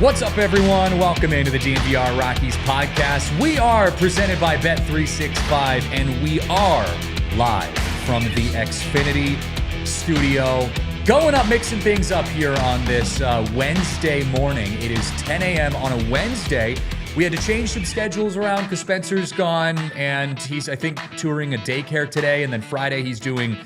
What's up, everyone? Welcome into the DNVR Rockies podcast. We are presented by Bet365, and we are live from the Xfinity studio. Going up, mixing things up here on this Wednesday morning. It is 10 a.m. on a Wednesday. We had to change some schedules around because Spencer's gone, and he's, I think, touring a daycare today, and then Friday he's doing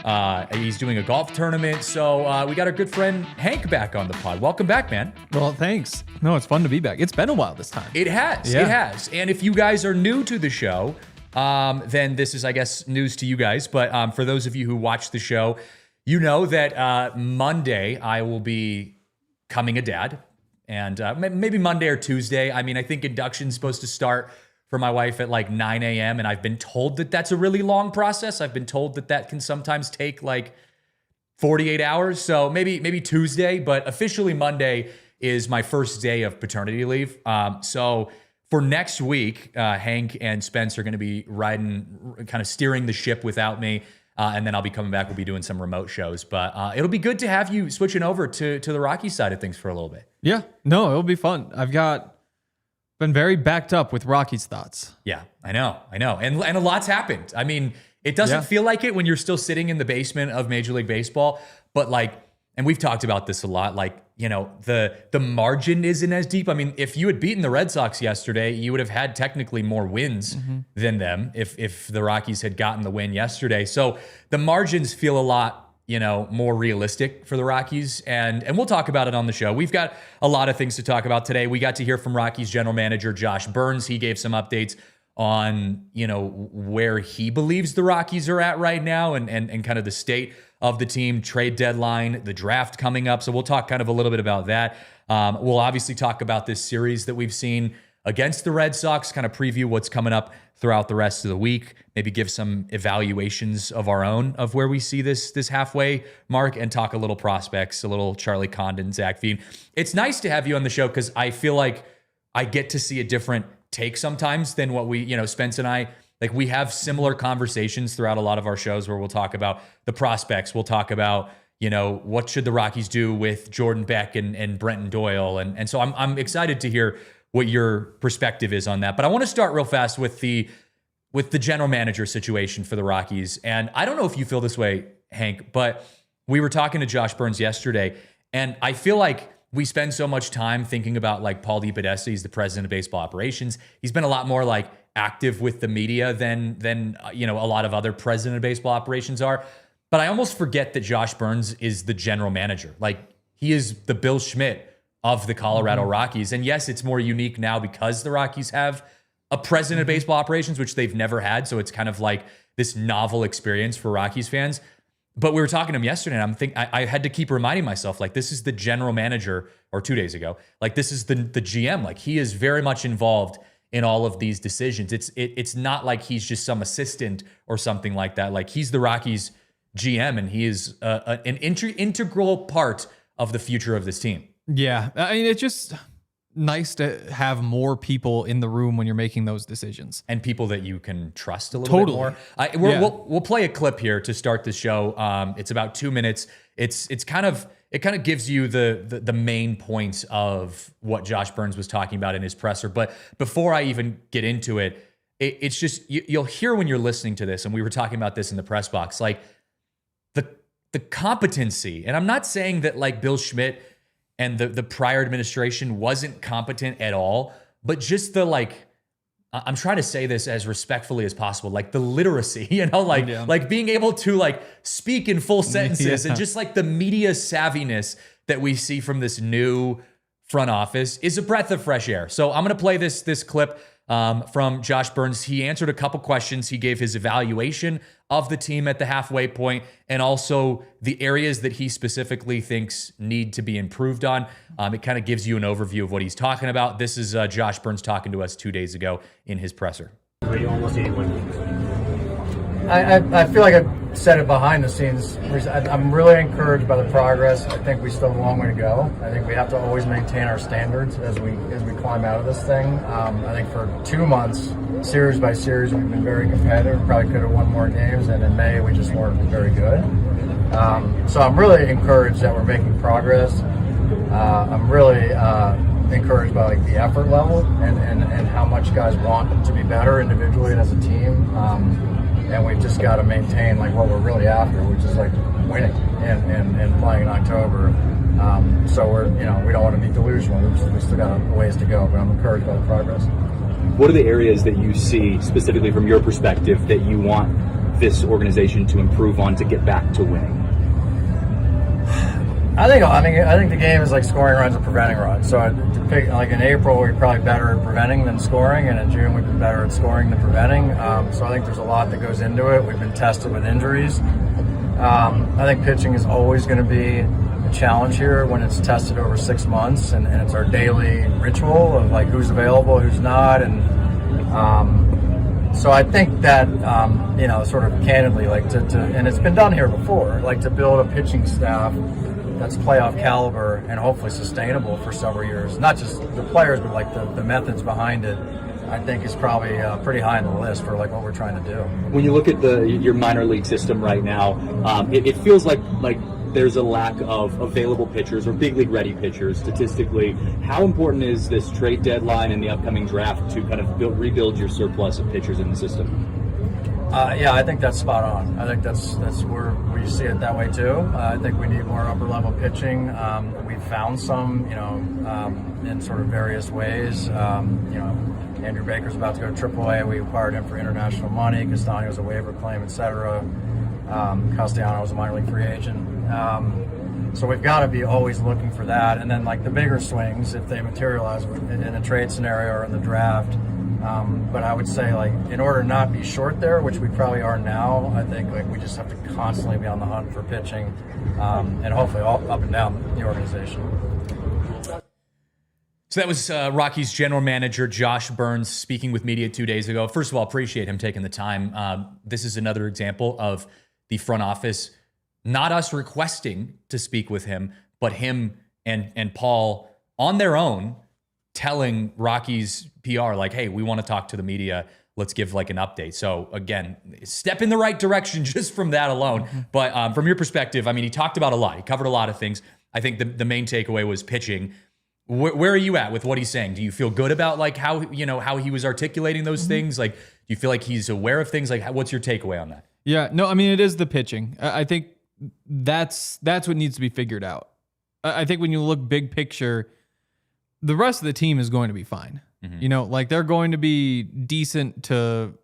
a golf tournament. So we got our good friend Hank back on the pod. Welcome back, man. Well, thanks. No, it's fun to be back. It's been a while this time. It has. Yeah. It has. And if you guys are new to the show, then this is, I guess, news to you guys. But for those of you who watch the show, you know that Monday I will be becoming a dad. And maybe Monday or Tuesday. I mean, I think induction's supposed to start for my wife at like 9 a.m. And I've been told that that's a really long process. I've been told that that can sometimes take like 48 hours. So maybe Tuesday, but officially Monday is my first day of paternity leave. So for next week, Hank and Spence are going to be riding, kind of steering the ship without me. And then I'll be coming back. We'll be doing some remote shows, but it'll be good to have you switching over to the Rockies side of things for a little bit. Yeah, no, it'll be fun. I've been very backed up with Rockies thoughts. Yeah, I know. And a lot's happened. I mean, it doesn't feel like it when you're still sitting in the basement of Major League Baseball, but like, and we've talked about this a lot, like, you know, the margin isn't as deep. I mean, if you had beaten the Red Sox yesterday, you would have had technically more wins than them if the Rockies had gotten the win yesterday. So the margins feel a lot, you know, more realistic for the Rockies. And we'll talk about it on the show. We've got a lot of things to talk about today. We got to hear from Rockies general manager Josh Byrnes. He gave some updates on, you know, where he believes the Rockies are at right now and kind of the state of the team, trade deadline, the draft coming up. So we'll talk kind of a little bit about that. We'll obviously talk about this series that we've seen against the Red Sox, kind of preview what's coming up throughout the rest of the week, maybe give some evaluations of our own of where we see this halfway mark, and talk a little prospects, a little Charlie Condon, Zach Veen. It's nice to have you on the show because I feel like I get to see a different take sometimes than what we, you know, Spence and I, like we have similar conversations throughout a lot of our shows where we'll talk about the prospects. We'll talk about, you know, what should the Rockies do with Jordan Beck and Brenton Doyle. And so I'm excited to hear what your perspective is on that. But I want to start real fast with the general manager situation for the Rockies. And I don't know if you feel this way, Hank, but we were talking to Josh Byrnes yesterday, and I feel like we spend so much time thinking about like Paul DePodesta. He's the president of baseball operations. He's been a lot more like active with the media than you know, a lot of other president of baseball operations are. But I almost forget that Josh Byrnes is the general manager. Like, he is the Bill Schmidt of the Colorado Rockies. And yes, it's more unique now because the Rockies have a president of baseball operations, which they've never had. So it's kind of like this novel experience for Rockies fans. But we were talking to him yesterday, and I had to keep reminding myself, like, this is the general manager, or 2 days ago, like, this is the GM. Like, he is very much involved in all of these decisions. It's not like he's just some assistant or something like that. Like, he's the Rockies GM, and he is an integral part of the future of this team. Yeah, I mean, it's just nice to have more people in the room when you're making those decisions. And people that you can trust a little bit more. We'll play a clip here to start the show. It's about 2 minutes. It kind of gives you the main points of what Josh Byrnes was talking about in his presser. But before I even get into it, it's just, you'll hear when you're listening to this, and we were talking about this in the press box, like the competency. And I'm not saying that like Bill Schmidt and the prior administration wasn't competent at all, but just the, like, I'm trying to say this as respectfully as possible, like the literacy, you know, like being able to like speak in full sentences and just like the media savviness that we see from this new front office is a breath of fresh air. So I'm going to play this clip. from Josh Byrnes. He answered a couple questions. He gave his evaluation of the team at the halfway point and also the areas that he specifically thinks need to be improved on. It kind of gives you an overview of what he's talking about. This is Josh Byrnes talking to us 2 days ago in his presser. Almost 81. I feel like I've said it behind the scenes. I'm really encouraged by the progress. I think we still have a long way to go. I think we have to always maintain our standards as we climb out of this thing. I think for 2 months, series by series, we've been very competitive. Probably could have won more games, and in May we just weren't very good. So I'm really encouraged that we're making progress. I'm really encouraged by like the effort level and how much guys want to be better individually and as a team. And we've just got to maintain like what we're really after, which is like winning and playing in October. So we don't want to be delusional. We still got a ways to go, but I'm encouraged by the progress. What are the areas that you see specifically from your perspective that you want this organization to improve on to get back to winning? I think the game is like scoring runs and preventing runs. So to pick, like in April, we're probably better at preventing than scoring, and in June we've been better at scoring than preventing. So I think there's a lot that goes into it. We've been tested with injuries. I think pitching is always going to be a challenge here when it's tested over 6 months, and it's our daily ritual of like who's available, who's not, and so I think that sort of candidly, like to and it's been done here before, like to build a pitching staff that's playoff caliber and hopefully sustainable for several years. Not just the players, but like the methods behind it, I think is probably pretty high on the list for like what we're trying to do. When you look at your minor league system right now, it feels like there's a lack of available pitchers or big league ready pitchers statistically. How important is this trade deadline and the upcoming draft to kind of rebuild your surplus of pitchers in the system? Yeah, I think that's spot on. I think that's where we see it that way too. I think we need more upper level pitching. We've found some, in sort of various ways. Andrew Baker's about to go to AAA. We acquired him for international money. Castaño's a waiver claim, etc. Castellanos a minor league free agent. So we've got to be always looking for that. And then like the bigger swings, if they materialize in a trade scenario or in the draft. But I would say, like, in order to not be short there, which we probably are now, I think like we just have to constantly be on the hunt for pitching, and hopefully all up and down the organization. So that was Rockies general manager Josh Byrnes speaking with media 2 days ago. First of all, appreciate him taking the time. This is another example of the front office, not us requesting to speak with him, but him and Paul on their own telling Rockies PR, like, hey, we want to talk to the media. Let's give like an update. So again, step in the right direction just from that alone. Mm-hmm. But from your perspective, I mean, he talked about a lot. He covered a lot of things. I think the main takeaway was pitching. Where are you at with what he's saying? Do you feel good about like how he was articulating those things? Like, do you feel like he's aware of things? Like, what's your takeaway on that? Yeah, no, I mean, it is the pitching. I think that's what needs to be figured out. I think when you look big picture, the rest of the team is going to be fine. Mm-hmm. Like they're going to be decent to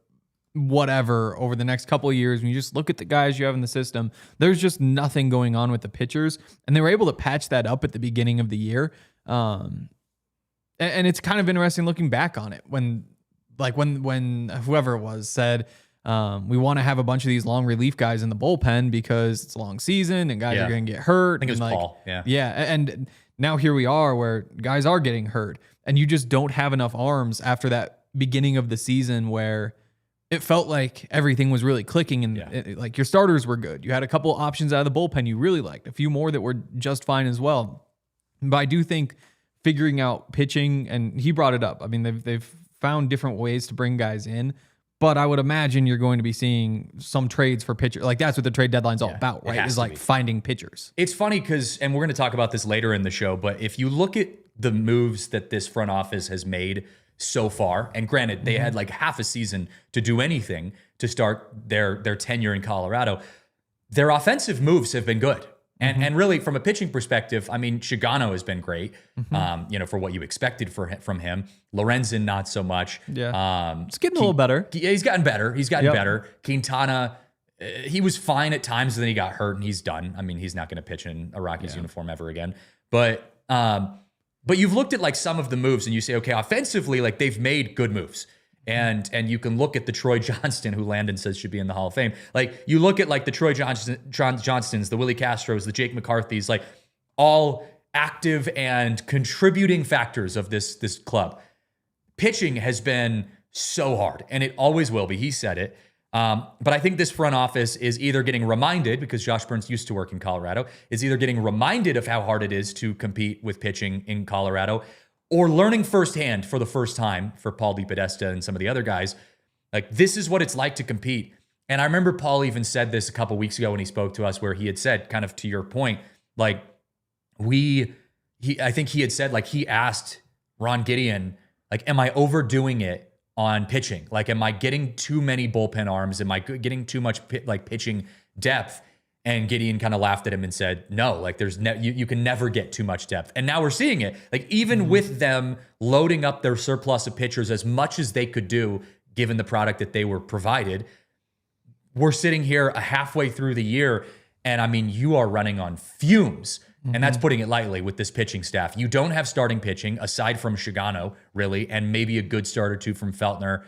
whatever over the next couple of years. When you just look at the guys you have in the system, there's just nothing going on with the pitchers. And they were able to patch that up at the beginning of the year. And it's kind of interesting looking back on it when whoever it was said, we want to have a bunch of these long relief guys in the bullpen because it's a long season and guys are going to get hurt. I think it was Paul. Yeah. Yeah. And now here we are where guys are getting hurt and you just don't have enough arms after that beginning of the season where it felt like everything was really clicking and like your starters were good. You had a couple options out of the bullpen you really liked, a few more that were just fine as well. But I do think figuring out pitching, and he brought it up. I mean, they've found different ways to bring guys in, but I would imagine you're going to be seeing some trades for pitchers. Like that's what the trade deadline's all about, right? Is like finding pitchers. It's funny because, and we're going to talk about this later in the show, but if you look at the moves that this front office has made so far, and granted, they had like half a season to do anything to start their tenure in Colorado, their offensive moves have been good. And really, from a pitching perspective, I mean, Shigano has been great, for what you expected from him. Lorenzen, not so much. Yeah, it's getting a little better. Yeah, he's gotten better. Better. Quintana, he was fine at times, and then he got hurt, and he's done. I mean, he's not going to pitch in a Rockies uniform ever again. But But you've looked at like some of the moves and you say, okay, offensively, like they've made good moves. And you can look at the Troy Johnston, who Landon says should be in the Hall of Fame. Like you look at like the Troy Johnstons, the Willie Castros, the Jake McCarthys, like all active and contributing factors of this club. Pitching has been so hard, and it always will be. He said it. But I think this front office is either getting reminded, because Josh Byrnes used to work in Colorado, is either getting reminded of how hard it is to compete with pitching in Colorado, or learning firsthand for the first time for Paul DePodesta and some of the other guys, like this is what it's like to compete. And I remember Paul even said this a couple weeks ago when he spoke to us, where he had said, kind of to your point, like I think he had said, like he asked Ron Gideon, like, am I overdoing it on pitching? Like, am I getting too many bullpen arms? Am I getting too much pitching depth? And Gideon kind of laughed at him and said, no, like there's you can never get too much depth. And now we're seeing it. Like even with them loading up their surplus of pitchers as much as they could do, given the product that they were provided, we're sitting here halfway through the year. And I mean, you are running on fumes. And that's putting it lightly with this pitching staff. You don't have starting pitching aside from Shigano, really, and maybe a good start or two from Feltner,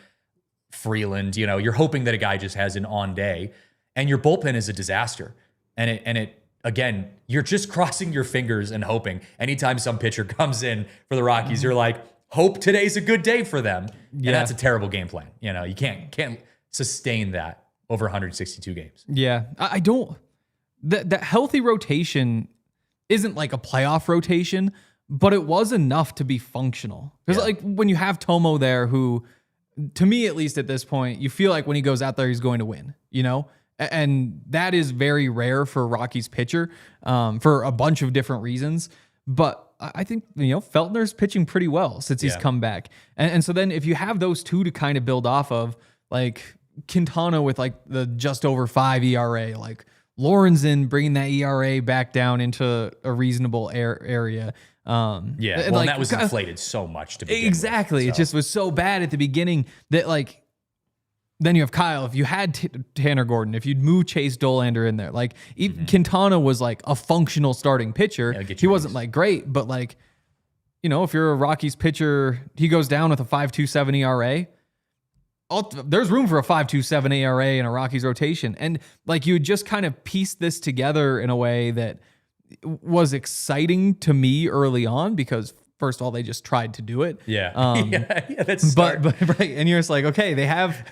Freeland. You know, you're hoping that a guy just has an on day. And your bullpen is a disaster. And it again, you're just crossing your fingers and hoping. Anytime some pitcher comes in for the Rockies, you're like, hope today's a good day for them. Yeah. And that's a terrible game plan. You know, you can't sustain that over 162 games. Yeah. I don't, that healthy rotation isn't like a playoff rotation, but it was enough to be functional. Because like when you have Tomo there, who, to me at least at this point, you feel like when he goes out there, he's going to win, you know? And that is very rare for a Rockies pitcher for a bunch of different reasons. But I think, you know, Feltner's pitching pretty well since he's come back. And so then if you have those two to kind of build off of, like Quintana with like the just over 5 ERA, like Lorenzen bringing that ERA back down into a reasonable area. Well, and like, that was inflated so much to begin exactly. with, It just was so bad at the beginning that like, then you have Kyle. If you had Tanner Gordon, if you'd move Chase Dolander in there, like Quintana was like a functional starting pitcher. He wasn't like great, but like, you know, if you're a Rockies pitcher, he goes down with a 5.27 ERA. There's room for a 5.27 ERA in a Rockies rotation. And like you would just kind of piece this together in a way that was exciting to me early on because first of all, they just tried to do it. Yeah. That's but right. And you're just like, okay, they have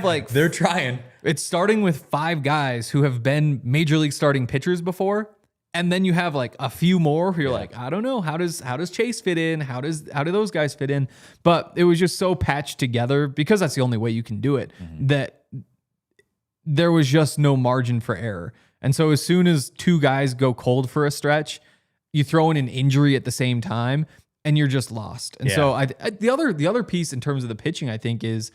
like, they're trying. It's starting with 5 guys who have been major league starting pitchers before. And then you have like a few more who you're like, I don't know, how does Chase fit in? How do those guys fit in? But it was just so patched together because that's the only way you can do it, that there was just no margin for error. And so as soon as 2 guys go cold for a stretch, you throw in an injury at the same time and you're just lost. And so the other piece in terms of the pitching, I think, is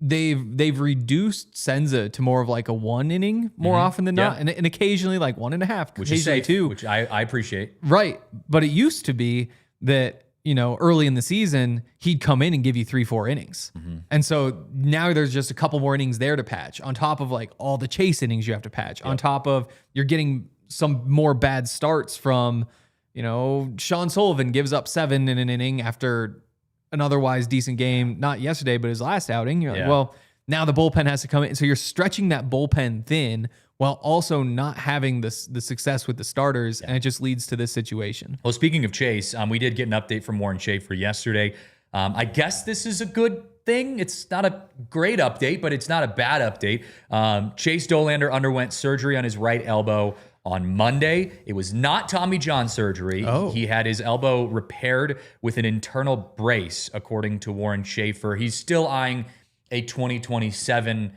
they've reduced Senza to more of like a 1 inning more often than not. And occasionally like 1.5, which is safe, 2. which I appreciate. Right. But it used to be that, you know, early in the season, he'd come in and give you 3-4 innings. And so now there's just a couple more innings there to patch on top of like all the Chase innings you have to patch on top of you're getting some more bad starts from, you know, Sean Sullivan gives up 7 in an inning after an otherwise decent game, not yesterday, but his last outing. You're like, well, now the bullpen has to come in. So you're stretching that bullpen thin while also not having the success with the starters, and it just leads to this situation. Well, speaking of Chase, we did get an update from Warren Schaefer yesterday. I guess this is a good thing. It's not a great update, but it's not a bad update. Chase Dolander underwent surgery on his right elbow on Monday. It was not Tommy John surgery. He had his elbow repaired with an internal brace, according to Warren Schaefer. He's still eyeing a 2027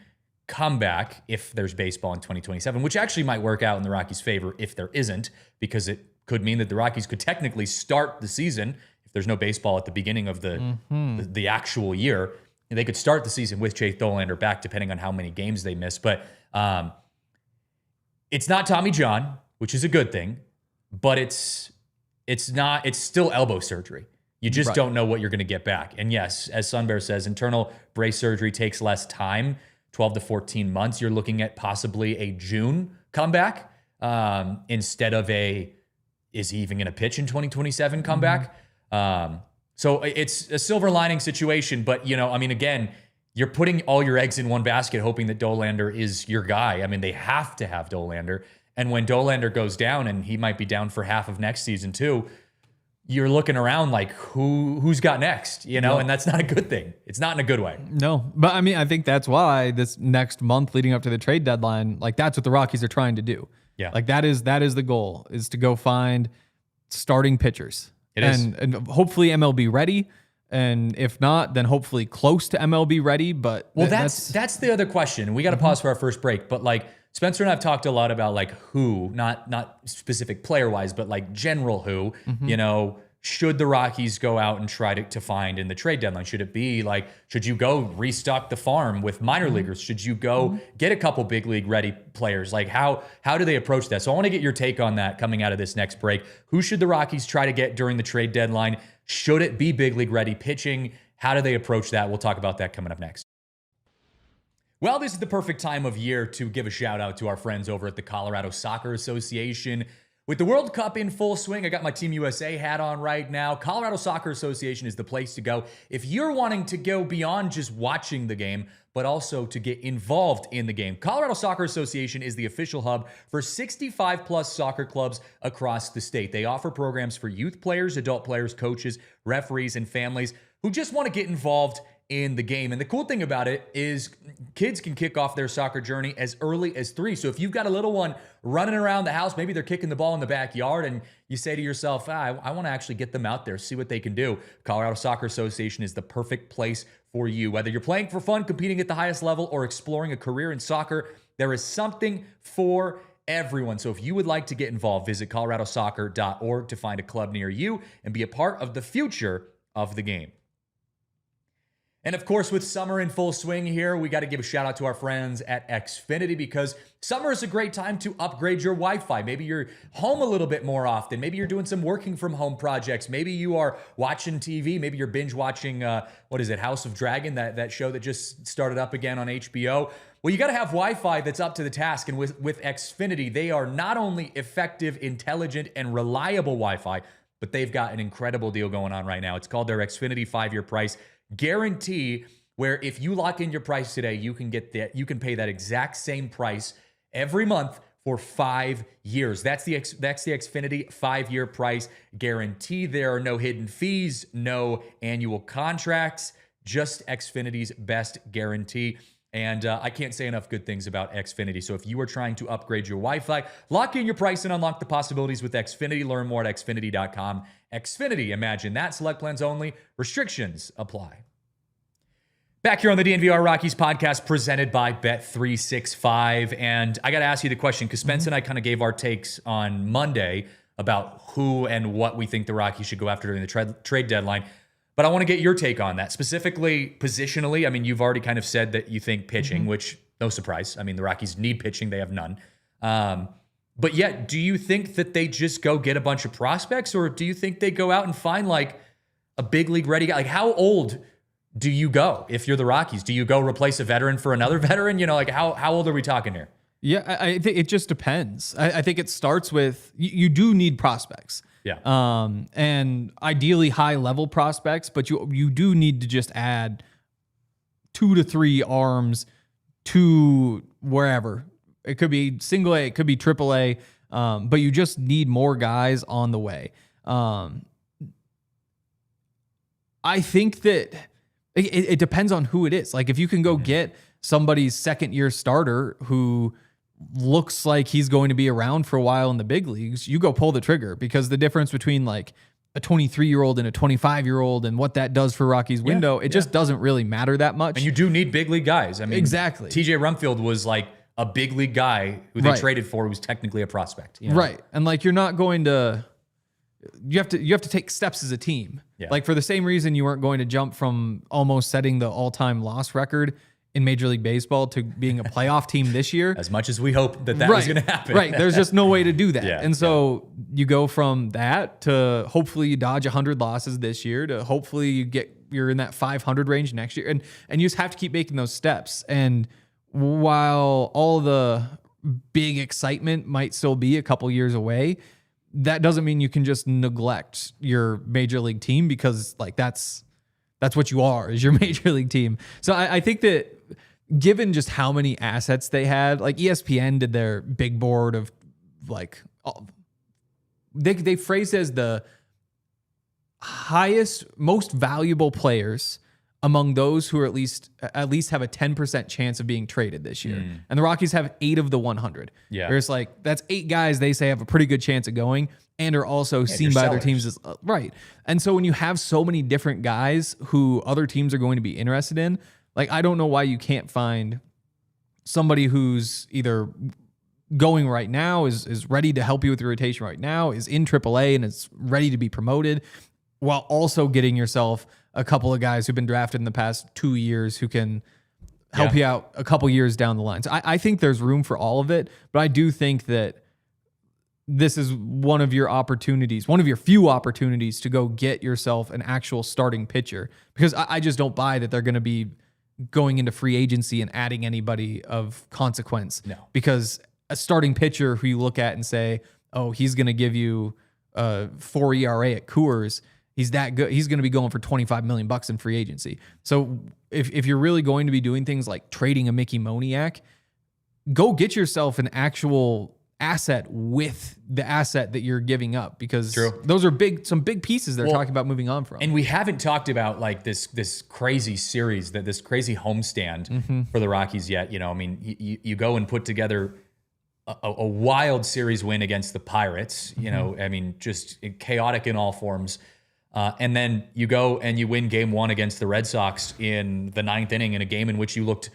comeback if there's baseball in 2027, which actually might work out in the Rockies' favor if there isn't, because it could mean that the Rockies could technically start the season if there's no baseball at the beginning of the actual year. And they could start the season with Chase Dolander back, depending on how many games they miss. But it's not Tommy John, which is a good thing, but it's still elbow surgery. You just don't know what you're going to get back. And yes, as Sunbear says, internal brace surgery takes less time, 12 to 14 months. You're looking at possibly a June comeback instead of a is he even going to pitch in 2027 comeback? So it's a silver lining situation, but I mean, again, you're putting all your eggs in one basket, hoping that Dollander is your guy. I mean, they have to have Dollander. And when Dollander goes down, and he might be down for half of next season too, you're looking around like who's got next, and that's not a good thing. It's not in a good way. No, but I mean, I think that's why this next month leading up to the trade deadline, like that's what the Rockies are trying to do. Yeah. Like that is the goal, is to go find starting pitchers. It is. And hopefully MLB ready. And if not, then hopefully close to MLB ready. But that's the other question. We got to pause for our first break. But like Spencer and I've talked a lot about like who, not specific player wise, but like general who, should the Rockies go out and try to find in the trade deadline? Should it be like, should you go restock the farm with minor leaguers? Should you go get a couple big league ready players? Like how do they approach that? So I want to get your take on that coming out of this next break. Who should the Rockies try to get during the trade deadline? Should it be big league ready pitching? How do they approach that? We'll talk about that coming up next. Well, this is the perfect time of year to give a shout out to our friends over at the Colorado Soccer Association. With the World Cup in full swing, I got my Team USA hat on right now. Colorado Soccer Association is the place to go if you're wanting to go beyond just watching the game, but also to get involved in the game. Colorado Soccer Association is the official hub for 65 plus soccer clubs across the state. They offer programs for youth players, adult players, coaches, referees, and families who just want to get involved in the game. And the cool thing about it is kids can kick off their soccer journey as early as 3. So if you've got a little one running around the house, maybe they're kicking the ball in the backyard, and you say to yourself, I want to actually get them out there, see what they can do. Colorado Soccer Association is the perfect place for you. Whether you're playing for fun, competing at the highest level, or exploring a career in soccer, there is something for everyone. So if you would like to get involved, visit coloradosoccer.org to find a club near you and be a part of the future of the game. And of course, with summer in full swing here, we got to give a shout out to our friends at Xfinity, because summer is a great time to upgrade your Wi-Fi. Maybe you're home a little bit more often. Maybe you're doing some working from home projects. Maybe you are watching TV. Maybe you're binge watching, House of Dragon, that show that just started up again on HBO. Well, you got to have Wi-Fi that's up to the task. And with Xfinity, they are not only effective, intelligent, and reliable Wi-Fi, but they've got an incredible deal going on right now. It's called their Xfinity 5-year price guarantee, where if you lock in your price today, you can pay that exact same price every month for 5 years. That's the Xfinity 5-year price guarantee. There are no hidden fees, no annual contracts, just Xfinity's best guarantee. And I can't say enough good things about Xfinity. So if you are trying to upgrade your Wi-Fi, lock in your price and unlock the possibilities with Xfinity. Learn more at xfinity.com. Xfinity, imagine that. Select plans only. Restrictions apply. Back here on the DNVR Rockies podcast presented by Bet365. And I got to ask you the question, because Spence and I kind of gave our takes on Monday about who and what we think the Rockies should go after during the trade deadline. But I want to get your take on that, specifically positionally. I mean, you've already kind of said that you think pitching, which no surprise. I mean, the Rockies need pitching. They have none. But yet, do you think that they just go get a bunch of prospects, or do you think they go out and find like a big league ready guy? Like, how old do you go if you're the Rockies? Do you go replace a veteran for another veteran? Like how old are we talking here? Yeah, I think it just depends. I think it starts with you do need prospects. Yeah. And ideally high level prospects, but you do need to just add 2 to 3 arms to wherever. It could be single A, it could be triple A, but you just need more guys on the way. I think that it depends on who it is. Like if you can go get somebody's second year starter who looks like he's going to be around for a while in the big leagues, you go pull the trigger, because the difference between like a 23-year-old and a 25-year-old and what that does for Rocky's window, it just doesn't really matter that much. And you do need big league guys. I mean, exactly. TJ Rumfield was like a big league guy who they traded for, who was technically a prospect. Right. And like, you're not going to, you have to take steps as a team. Yeah. Like for the same reason you weren't going to jump from almost setting the all-time loss record in Major League Baseball to being a playoff team this year. As much as we hope that was going to happen. Right. There's just no way to do that. And so you go from that to hopefully you dodge 100 losses this year to hopefully you're in that 500 range next year. And you just have to keep making those steps. And while all the big excitement might still be a couple years away, that doesn't mean you can just neglect your major league team, because like that's what you are, is your major league team. So I think that given just how many assets they had, like ESPN did their big board of like, they phrased it as the highest, most valuable players among those who are at least have a 10% chance of being traded this year. And the Rockies have 8 of the 100. Yeah. There's like, that's 8 guys they say have a pretty good chance of going and are also seen by other teams as right. And so when you have so many different guys who other teams are going to be interested in, like, I don't know why you can't find somebody who's either going right now, is ready to help you with your rotation right now, is in AAA and is ready to be promoted, while also getting yourself a couple of guys who've been drafted in the past 2 years who can help you out a couple years down the line. So I think there's room for all of it, but I do think that this is one of your few opportunities to go get yourself an actual starting pitcher, because I just don't buy that they're going to be going into free agency and adding anybody of consequence. No. Because a starting pitcher who you look at and say, oh, he's going to give you a 4 ERA at Coors, he's that good, he's going to be going for $25 million in free agency. So if you're really going to be doing things like trading a Mickey Moniak, go get yourself an actual asset with the asset that you're giving up, because those are some big pieces they're talking about moving on from. And we haven't talked about like this crazy series, this crazy homestand for the Rockies yet. You know, I mean, you go and put together a wild series win against the Pirates, you know, I mean, just chaotic in all forms. And then you go and you win game 1 against the Red Sox in the 9th inning, in a game in which you looked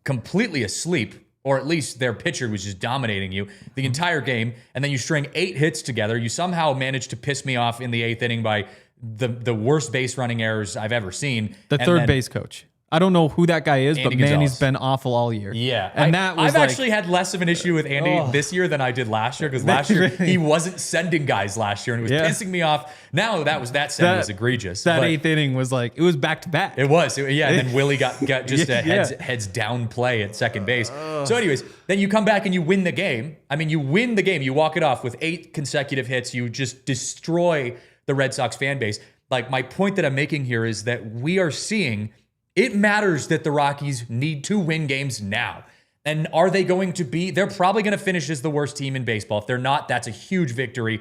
completely asleep, or at least their pitcher was just dominating you the entire game. And then you string 8 hits together. You somehow managed to piss me off in the 8th inning by the worst base running errors I've ever seen. The third base coach. I don't know who that guy is, Andy but man, Gonzalez. he's been awful all year. Yeah. And I've actually had less of an issue with Andy this year than I did last year, because last year he wasn't sending guys last year and it was pissing me off. Now that send was egregious. That 8th inning was like, it was back to back. It was. And then Willie got just a heads down play at second base. So anyways, then you come back and you win the game. I mean, you win the game. You walk it off with 8 consecutive hits. You just destroy the Red Sox fan base. Like, my point that I'm making here is that we are seeing it matters that the Rockies need to win games now. And are they going to be? They're probably going to finish as the worst team in baseball. If they're not, that's a huge victory,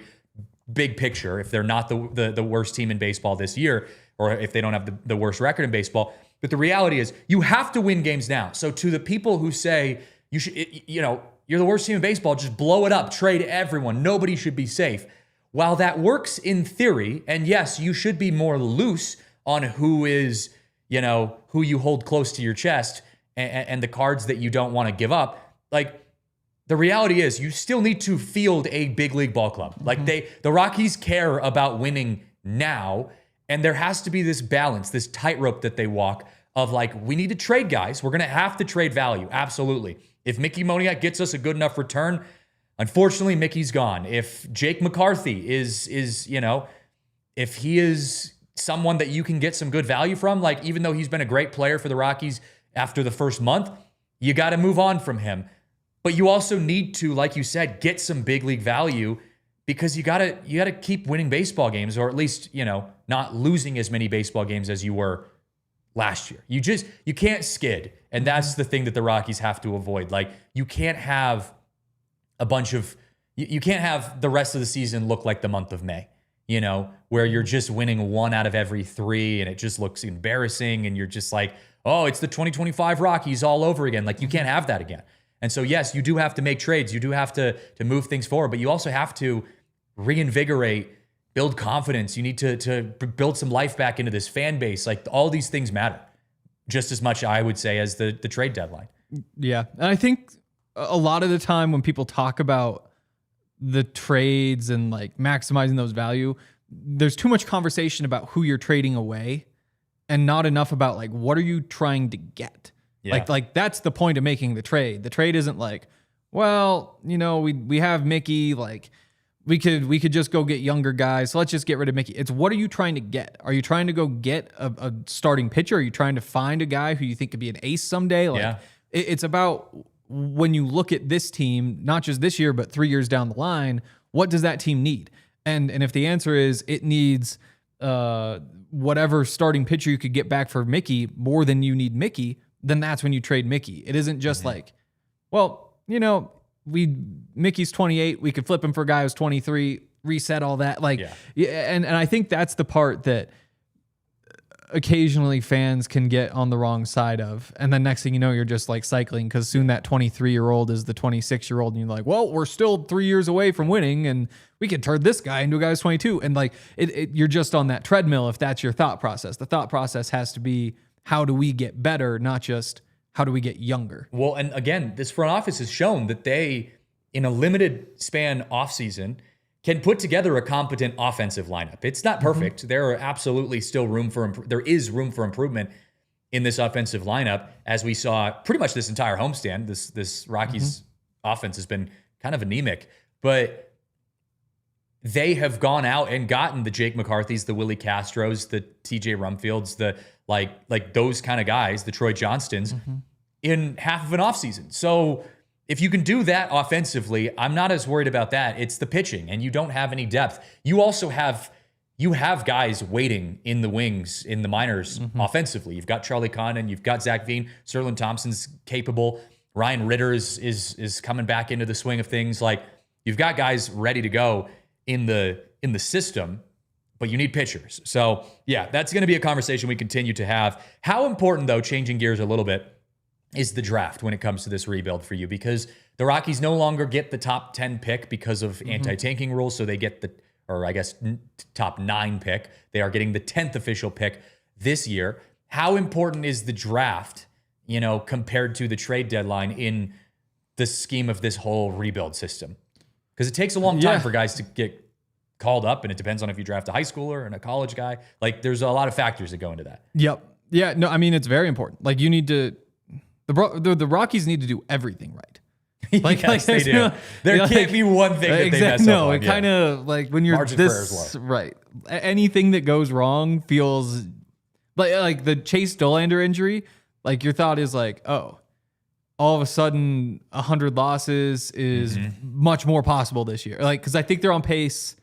big picture. If they're not the worst team in baseball this year, or if they don't have the worst record in baseball. But the reality is, you have to win games now. So to the people who say you should, you're the worst team in baseball, just blow it up, trade everyone, nobody should be safe. While that works in theory, and yes, you should be more loose on who is, who you hold close to your chest and the cards that you don't want to give up. Like, the reality is, you still need to field a big league ball club. Like, the Rockies care about winning now, and there has to be this balance, this tightrope that they walk of like, we need to trade guys. We're going to have to trade value. Absolutely. If Mickey Moniak gets us a good enough return, unfortunately, Mickey's gone. If Jake McCarthy is if he is someone that you can get some good value from, like, even though he's been a great player for the Rockies after the first month, you got to move on from him. But you also need to, like you said, get some big league value, because you got to keep winning baseball games, or at least, not losing as many baseball games as you were last year. You can't skid. And that's the thing that the Rockies have to avoid. Like, you can't have you can't have the rest of the season look like the month of May, where you're just winning 1 out of every 3 and it just looks embarrassing. And you're just like, oh, it's the 2025 Rockies all over again. Like, you can't have that again. And so, yes, you do have to make trades. You do have to move things forward, but you also have to reinvigorate, build confidence. You need to build some life back into this fan base. Like, all these things matter just as much, I would say, as the trade deadline. Yeah. And I think a lot of the time when people talk about the trades and like maximizing those value, there's too much conversation about who you're trading away and not enough about like, what are you trying to get? Yeah. Like that's the point of making the trade. The trade isn't like, well, we have Mickey, like we could just go get younger guys. So let's just get rid of Mickey. It's, what are you trying to get? Are you trying to go get a starting pitcher? Are you trying to find a guy who you think could be an ace someday? Like, it's about, when you look at this team, not just this year, but 3 years down the line, what does that team need? And if the answer is it needs whatever starting pitcher you could get back for Mickey more than you need Mickey, then that's when you trade Mickey. It isn't just like, well, Mickey's 28, we could flip him for a guy who's 23, reset all that. And I think that's the part that occasionally fans can get on the wrong side of. And then next thing you know, you're just like cycling, because soon that 23-year-old is the 26-year-old, and you're like, well, we're still 3 years away from winning, and we could turn this guy into a guy who's 22. And like, you're just on that treadmill if that's your thought process. The thought process has to be, how do we get better, not just how do we get younger? Well, and again, this front office has shown that they, in a limited span offseason, can put together a competent offensive lineup. It's not perfect. There are absolutely still room for improvement in this offensive lineup, as we saw pretty much this entire homestand. This Rockies offense has been kind of anemic, but they have gone out and gotten the Jake McCarthys, the Willie Castros, the TJ Rumfields, the like those kind of guys, the Troy Johnstons, in half of an offseason. So if you can do that offensively, I'm not as worried about that. It's the pitching, and you don't have any depth. You also have guys waiting in the wings in the minors offensively. You've got Charlie Condon, you've got Zach Veen, Sterling Thompson's capable. Ryan Ritter is coming back into the swing of things. Like, you've got guys ready to go in the system, but you need pitchers. So yeah, that's going to be a conversation we continue to have. How important, though, changing gears a little bit, is the draft when it comes to this rebuild for you? Because the Rockies no longer get the top 10 pick because of anti-tanking rules. So they get top 9 pick. They are getting the 10th official pick this year. How important is the draft, compared to the trade deadline in the scheme of this whole rebuild system? Because it takes a long time for guys to get called up, and it depends on if you draft a high schooler and a college guy. Like, there's a lot of factors that go into that. Yep. Yeah, no, I mean, it's very important. Like, you need to... The Rockies need to do everything right. Yes, they do. There can't be one thing that they mess up on. No, it kind of like when you're Margin this right. Anything that goes wrong feels like the Chase Dollander injury. Like, your thought is like, oh, all of a sudden 100 losses is much more possible this year. Like, because I think they're on pace.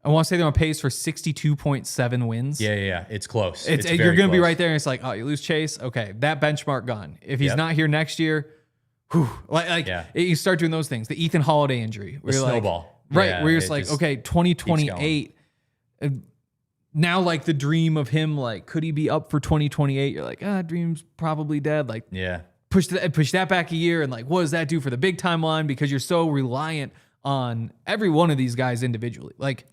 I want to say they're on pace for 62.7 wins. Yeah. It's close. You're going to be right there, and it's like, oh, you lose Chase. Okay, that benchmark gone. If he's not here next year, you start doing those things. The Ethan Holiday injury. The snowball. Right, where you're just like, okay, 2028. Now, like, the dream of him, like, could he be up for 2028? You're like, dream's probably dead. Like, push that back a year, and like, what does that do for the big timeline? Because you're so reliant on every one of these guys individually. Like,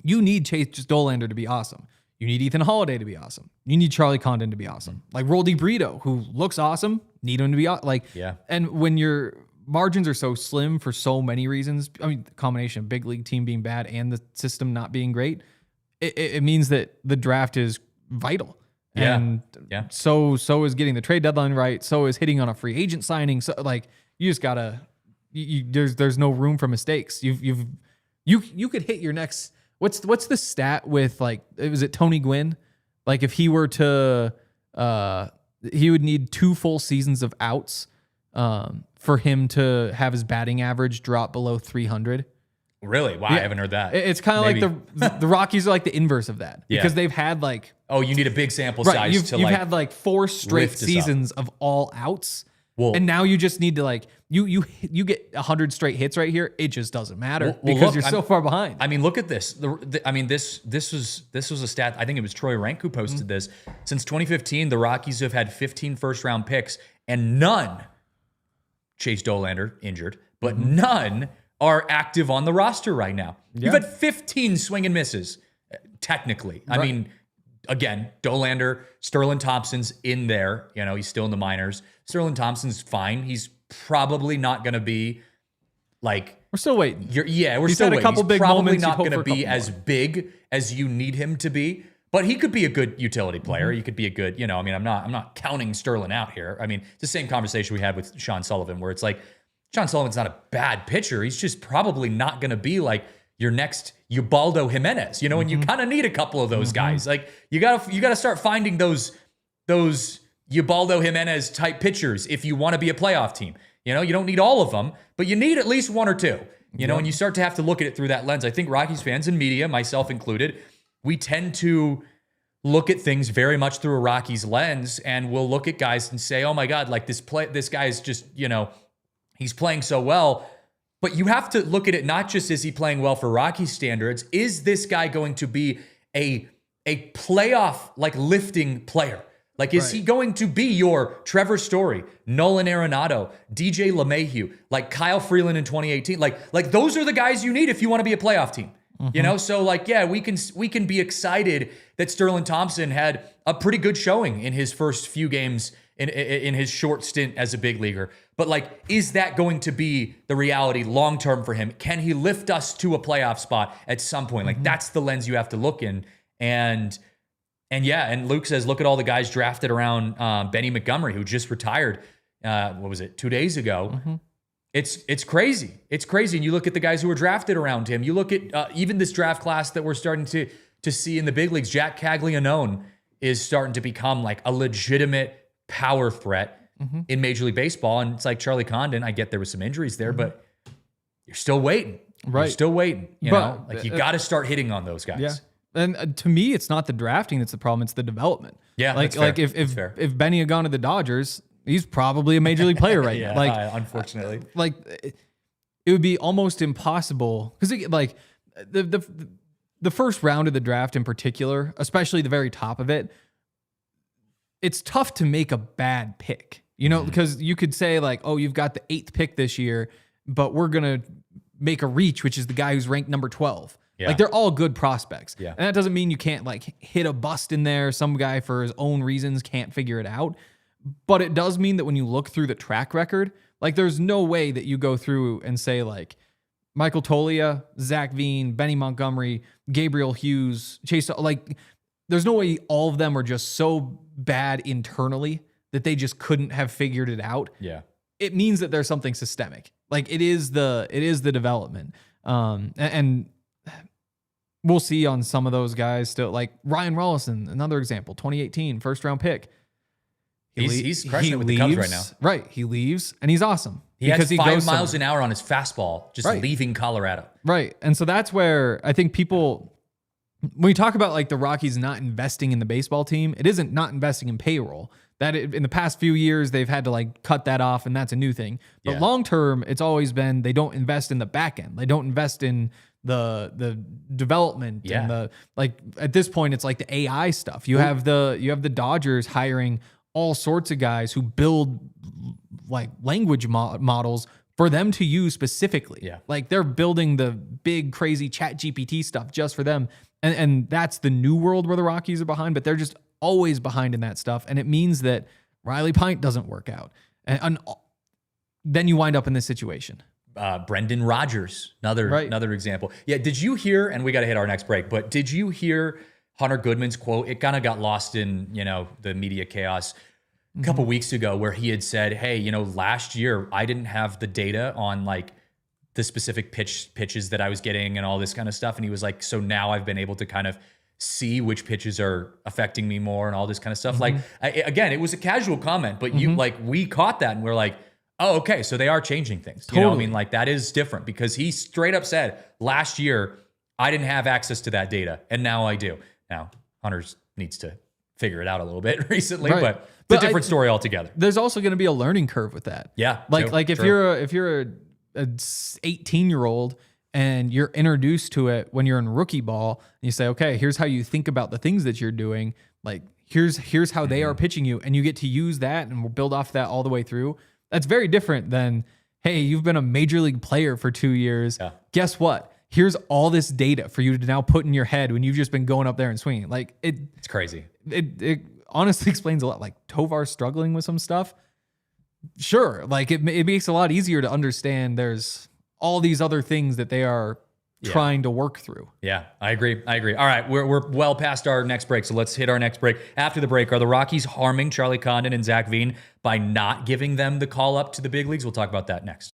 you need Chase Dollander to be awesome. You need Ethan Holiday to be awesome. You need Charlie Condon to be awesome. Like, Roldy Brito, who looks awesome, need him to be awesome. And when your margins are so slim for so many reasons, I mean, the combination of big league team being bad and the system not being great, it means that the draft is vital. And so is getting the trade deadline right. So is hitting on a free agent signing. So, like, you just gotta. There's no room for mistakes. You could hit your next. What's the stat with, like, was it Tony Gwynn? Like, if he were to, he would need 2 full seasons of outs for him to have his batting average drop below 300. Really? Wow, I haven't heard that. It's kind of like the Rockies are like the inverse of that, because they've had like, you need a big sample size. You've had like 4 straight seasons of all outs. Well, and now you just need to, like, you get 100 straight hits right here. It just doesn't matter because you're so far behind. I mean, look at this. This was a stat. I think it was Troy Rank who posted this. Since 2015, the Rockies have had 15 first-round picks, and none, Chase Dollander injured, but none are active on the roster right now. You've had 15 swing and misses, technically. Right. I mean, again, Dollander, Sterling Thompson's in there. He's still in the minors. Sterling Thompson's fine. He's probably not going to be like... We're still waiting. We're still waiting. He's probably not going to be as big as you need him to be, but he could be a good utility player. He could be a good, I'm not counting Sterling out here. I mean, it's the same conversation we had with Sean Sullivan, where it's like, Sean Sullivan's not a bad pitcher. He's just probably not going to be like your next Ubaldo Jimenez, and you kind of need a couple of those guys. Like, you gotta start finding those Ubaldo Jimenez type pitchers if you want to be a playoff team. You don't need all of them, but you need at least 1 or 2. You know, and you start to have to look at it through that lens. I think Rockies fans and media, myself included, we tend to look at things very much through a Rockies lens, and we'll look at guys and say, oh my God, like this guy is just, you know, he's playing so well. But you have to look at it not just is he playing well for Rockies standards, is this guy going to be a playoff like lifting player? Like, is he going to be your Trevor Story, Nolan Arenado, DJ LeMahieu, like Kyle Freeland in 2018? Like those are the guys you need if you want to be a playoff team. You know, so like, yeah, we can be excited that Sterling Thompson had a pretty good showing in his first few games in his short stint as a big leaguer. But like, is that going to be the reality long term for him? Can he lift us to a playoff spot at some point? Like, that's the lens you have to look in. And yeah, and Luke says, look at all the guys drafted around Benny Montgomery, who just retired. What was it, 2 days ago? It's crazy. It's crazy. And you look at the guys who were drafted around him. You look at even this draft class that we're starting to see in the big leagues. Jack Caglianone is starting to become like a legitimate power threat in Major League Baseball. And it's like Charlie Condon. I get there was some injuries there, but you're still waiting. You're still waiting. You know, like you got to start hitting on those guys. Yeah. And to me, it's not the drafting that's the problem; it's the development. Yeah, like if Benny had gone to the Dodgers, he's probably a major league player right now. Like, unfortunately, like it would be almost impossible because like the first round of the draft in particular, especially the very top of it, it's tough to make a bad pick. You know, because you could say like, oh, you've got the 8th pick this year, but we're gonna make a reach, which is the guy who's ranked number 12. Yeah. Like, they're all good prospects. Yeah. And that doesn't mean you can't like hit a bust in there. Some guy for his own reasons can't figure it out. But it does mean that when you look through the track record, like there's no way that you go through and say like Michael Toglia, Zach Veen, Benny Montgomery, Gabriel Hughes, Chase, like there's no way all of them are just so bad internally that they just couldn't have figured it out. Yeah. It means that there's something systemic. Like it is the development. And we'll see on some of those guys still, like Ryan Rollison, another example, 2018 first round pick. He's crushing it with the Cubs right now. Right, he leaves and he's awesome. He has 5 miles an hour on his fastball, just leaving Colorado. Right, and so that's where I think people, when we talk about like the Rockies not investing in the baseball team, it isn't not investing in payroll. That in the past few years they've had to like cut that off, and that's a new thing. But long term, it's always been they don't invest in the back end. They don't invest in the development and the like. At this point, it's like the AI stuff. You have the Dodgers hiring all sorts of guys who build like language models for them to use specifically. Yeah, like they're building the big crazy Chat GPT stuff just for them, and that's the new world where the Rockies are behind. But they're just always behind in that stuff, and it means that Riley Pint doesn't work out, and then you wind up in this situation. Brendan Rodgers, another example. Yeah, did you hear? And we got to hit our next break, but did you hear Hunter Goodman's quote? It kind of got lost in the media chaos a couple weeks ago, where he had said, "Hey, last year I didn't have the data on like the specific pitches that I was getting and all this kind of stuff," and he was like, "So now I've been able to kind of see which pitches are affecting me more and all this kind of stuff." Like, again, it was a casual comment, but we caught that and we're like, oh, okay, so they are changing things. You know what I mean? Like, that is different, because he straight up said last year I didn't have access to that data and now I do. Now Hunter needs to figure it out a little bit recently, but it's a different story altogether. There's also going to be a learning curve with that. Yeah, like if you're a 18-year-old and you're introduced to it when you're in rookie ball, and you say, okay, here's how you think about the things that you're doing. Like, here's how they are pitching you, and you get to use that and we'll build off that all the way through. That's very different than, hey, you've been a major league player for 2 years. Yeah. Guess what? Here's all this data for you to now put in your head when you've just been going up there and swinging. Like, it's crazy. It honestly explains a lot. Like, Tovar's struggling with some stuff. Sure. Like, it makes it a lot easier to understand there's all these other things that they are trying to work through. Yeah, I agree. All right, we're well past our next break, so let's hit our next break. After the break, are the Rockies harming Charlie Condon and Zach Veen by not giving them the call up to the big leagues? We'll talk about that next.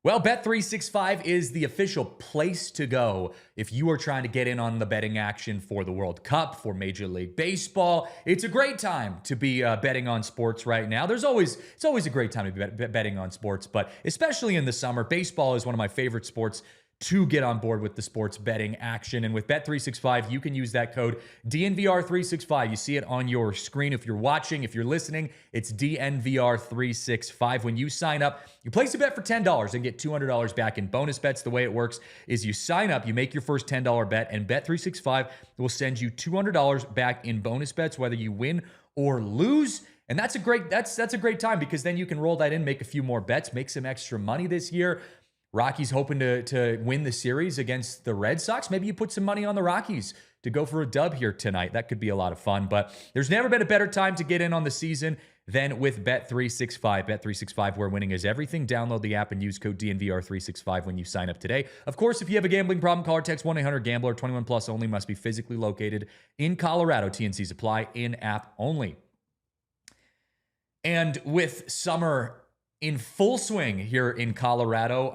Well, Bet365 is the official place to go if you are trying to get in on the betting action for the World Cup, for Major League Baseball. It's a great time to be betting on sports right now. It's always a great time to be betting on sports, but especially in the summer, baseball is one of my favorite sports to get on board with the sports betting action. And with Bet365, you can use that code DNVR365. You see it on your screen if you're watching. If you're listening, it's DNVR365. When you sign up, you place a bet for $10 and get $200 back in bonus bets. The way it works is you sign up, you make your first $10 bet, and Bet365 will send you $200 back in bonus bets, whether you win or lose. And that's a great time, because then you can roll that in, make a few more bets, make some extra money this year. Rockies hoping to win the series against the Red Sox. Maybe you put some money on the Rockies to go for a dub here tonight. That could be a lot of fun. But there's never been a better time to get in on the season than with Bet365. Bet365, where winning is everything. Download the app and use code DNVR365 when you sign up today. Of course, if you have a gambling problem, call or text 1-800-GAMBLER. 21 plus only. Must be physically located in Colorado. TNCs apply. In-app only. And with summer in full swing here in Colorado,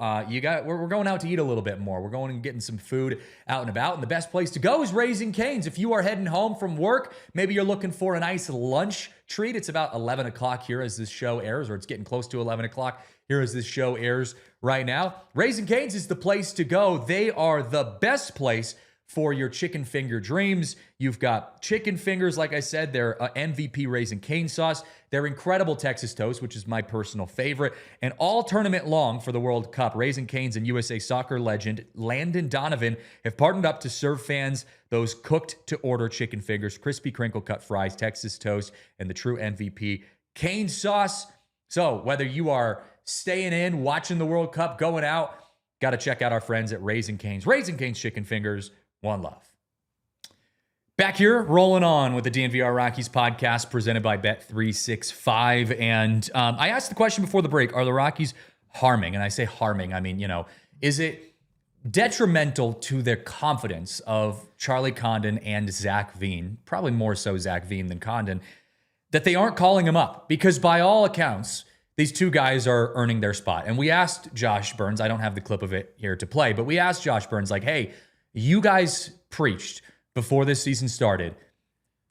we're going out to eat a little bit more. We're going and getting some food out and about, and the best place to go is Raising Cane's. If you are heading home from work, maybe you're looking for a nice lunch treat. It's about 11 o'clock here as this show airs, or it's getting close to 11 o'clock here as this show airs right now. Raising Cane's is the place to go. They are the best place for your chicken finger dreams. You've got chicken fingers, like I said, they're MVP Raising Cane sauce. They're incredible Texas toast, which is my personal favorite. And all tournament long for the World Cup, Raising Cane's and USA Soccer legend Landon Donovan have partnered up to serve fans those cooked-to-order chicken fingers, crispy crinkle-cut fries, Texas toast, and the true MVP cane sauce. So whether you are staying in, watching the World Cup, going out, got to check out our friends at Raising Cane's. Raising Cane's chicken fingers, one love. Back here, rolling on with the DNVR Rockies podcast presented by Bet365. And I asked the question before the break, are the Rockies harming? And I say harming, I mean, is it detrimental to their confidence of Charlie Condon and Zach Veen, probably more so Zach Veen than Condon, that they aren't calling him up? Because by all accounts, these two guys are earning their spot. And we asked Josh Byrnes, I don't have the clip of it here to play, but we asked Josh Byrnes, like, hey, you guys preached before this season started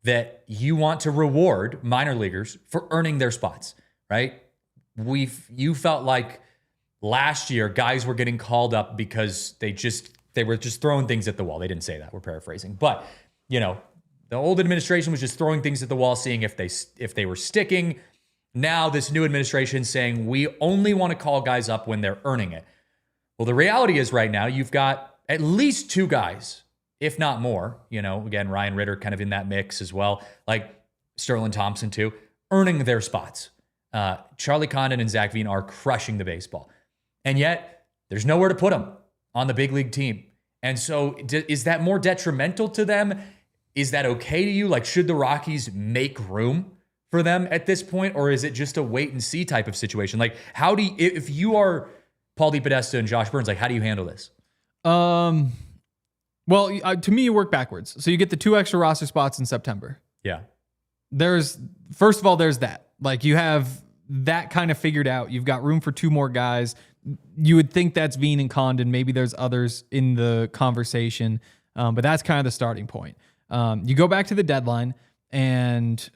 that you want to reward minor leaguers for earning their spots, right? You felt like last year guys were getting called up because they were just throwing things at the wall. They didn't say that, we're paraphrasing. But, the old administration was just throwing things at the wall, seeing if they were sticking. Now this new administration saying we only want to call guys up when they're earning it. Well, the reality is right now you've got at least two guys, if not more, again, Ryan Ritter kind of in that mix as well, like Sterling Thompson too, earning their spots. Charlie Condon and Zach Veen are crushing the baseball. And yet there's nowhere to put them on the big league team. And so is that more detrimental to them? Is that okay to you? Like, should the Rockies make room for them at this point? Or is it just a wait and see type of situation? Like, if you are Paul DePodesta and Josh Byrnes, like, how do you handle this? Well, to me, you work backwards. So you get the 2 extra roster spots in September. Yeah. First of all, there's that. Like, you have that kind of figured out. You've got room for 2 more guys. You would think that's Veen and Condon. Maybe there's others in the conversation, but that's kind of the starting point. You go back to the deadline, and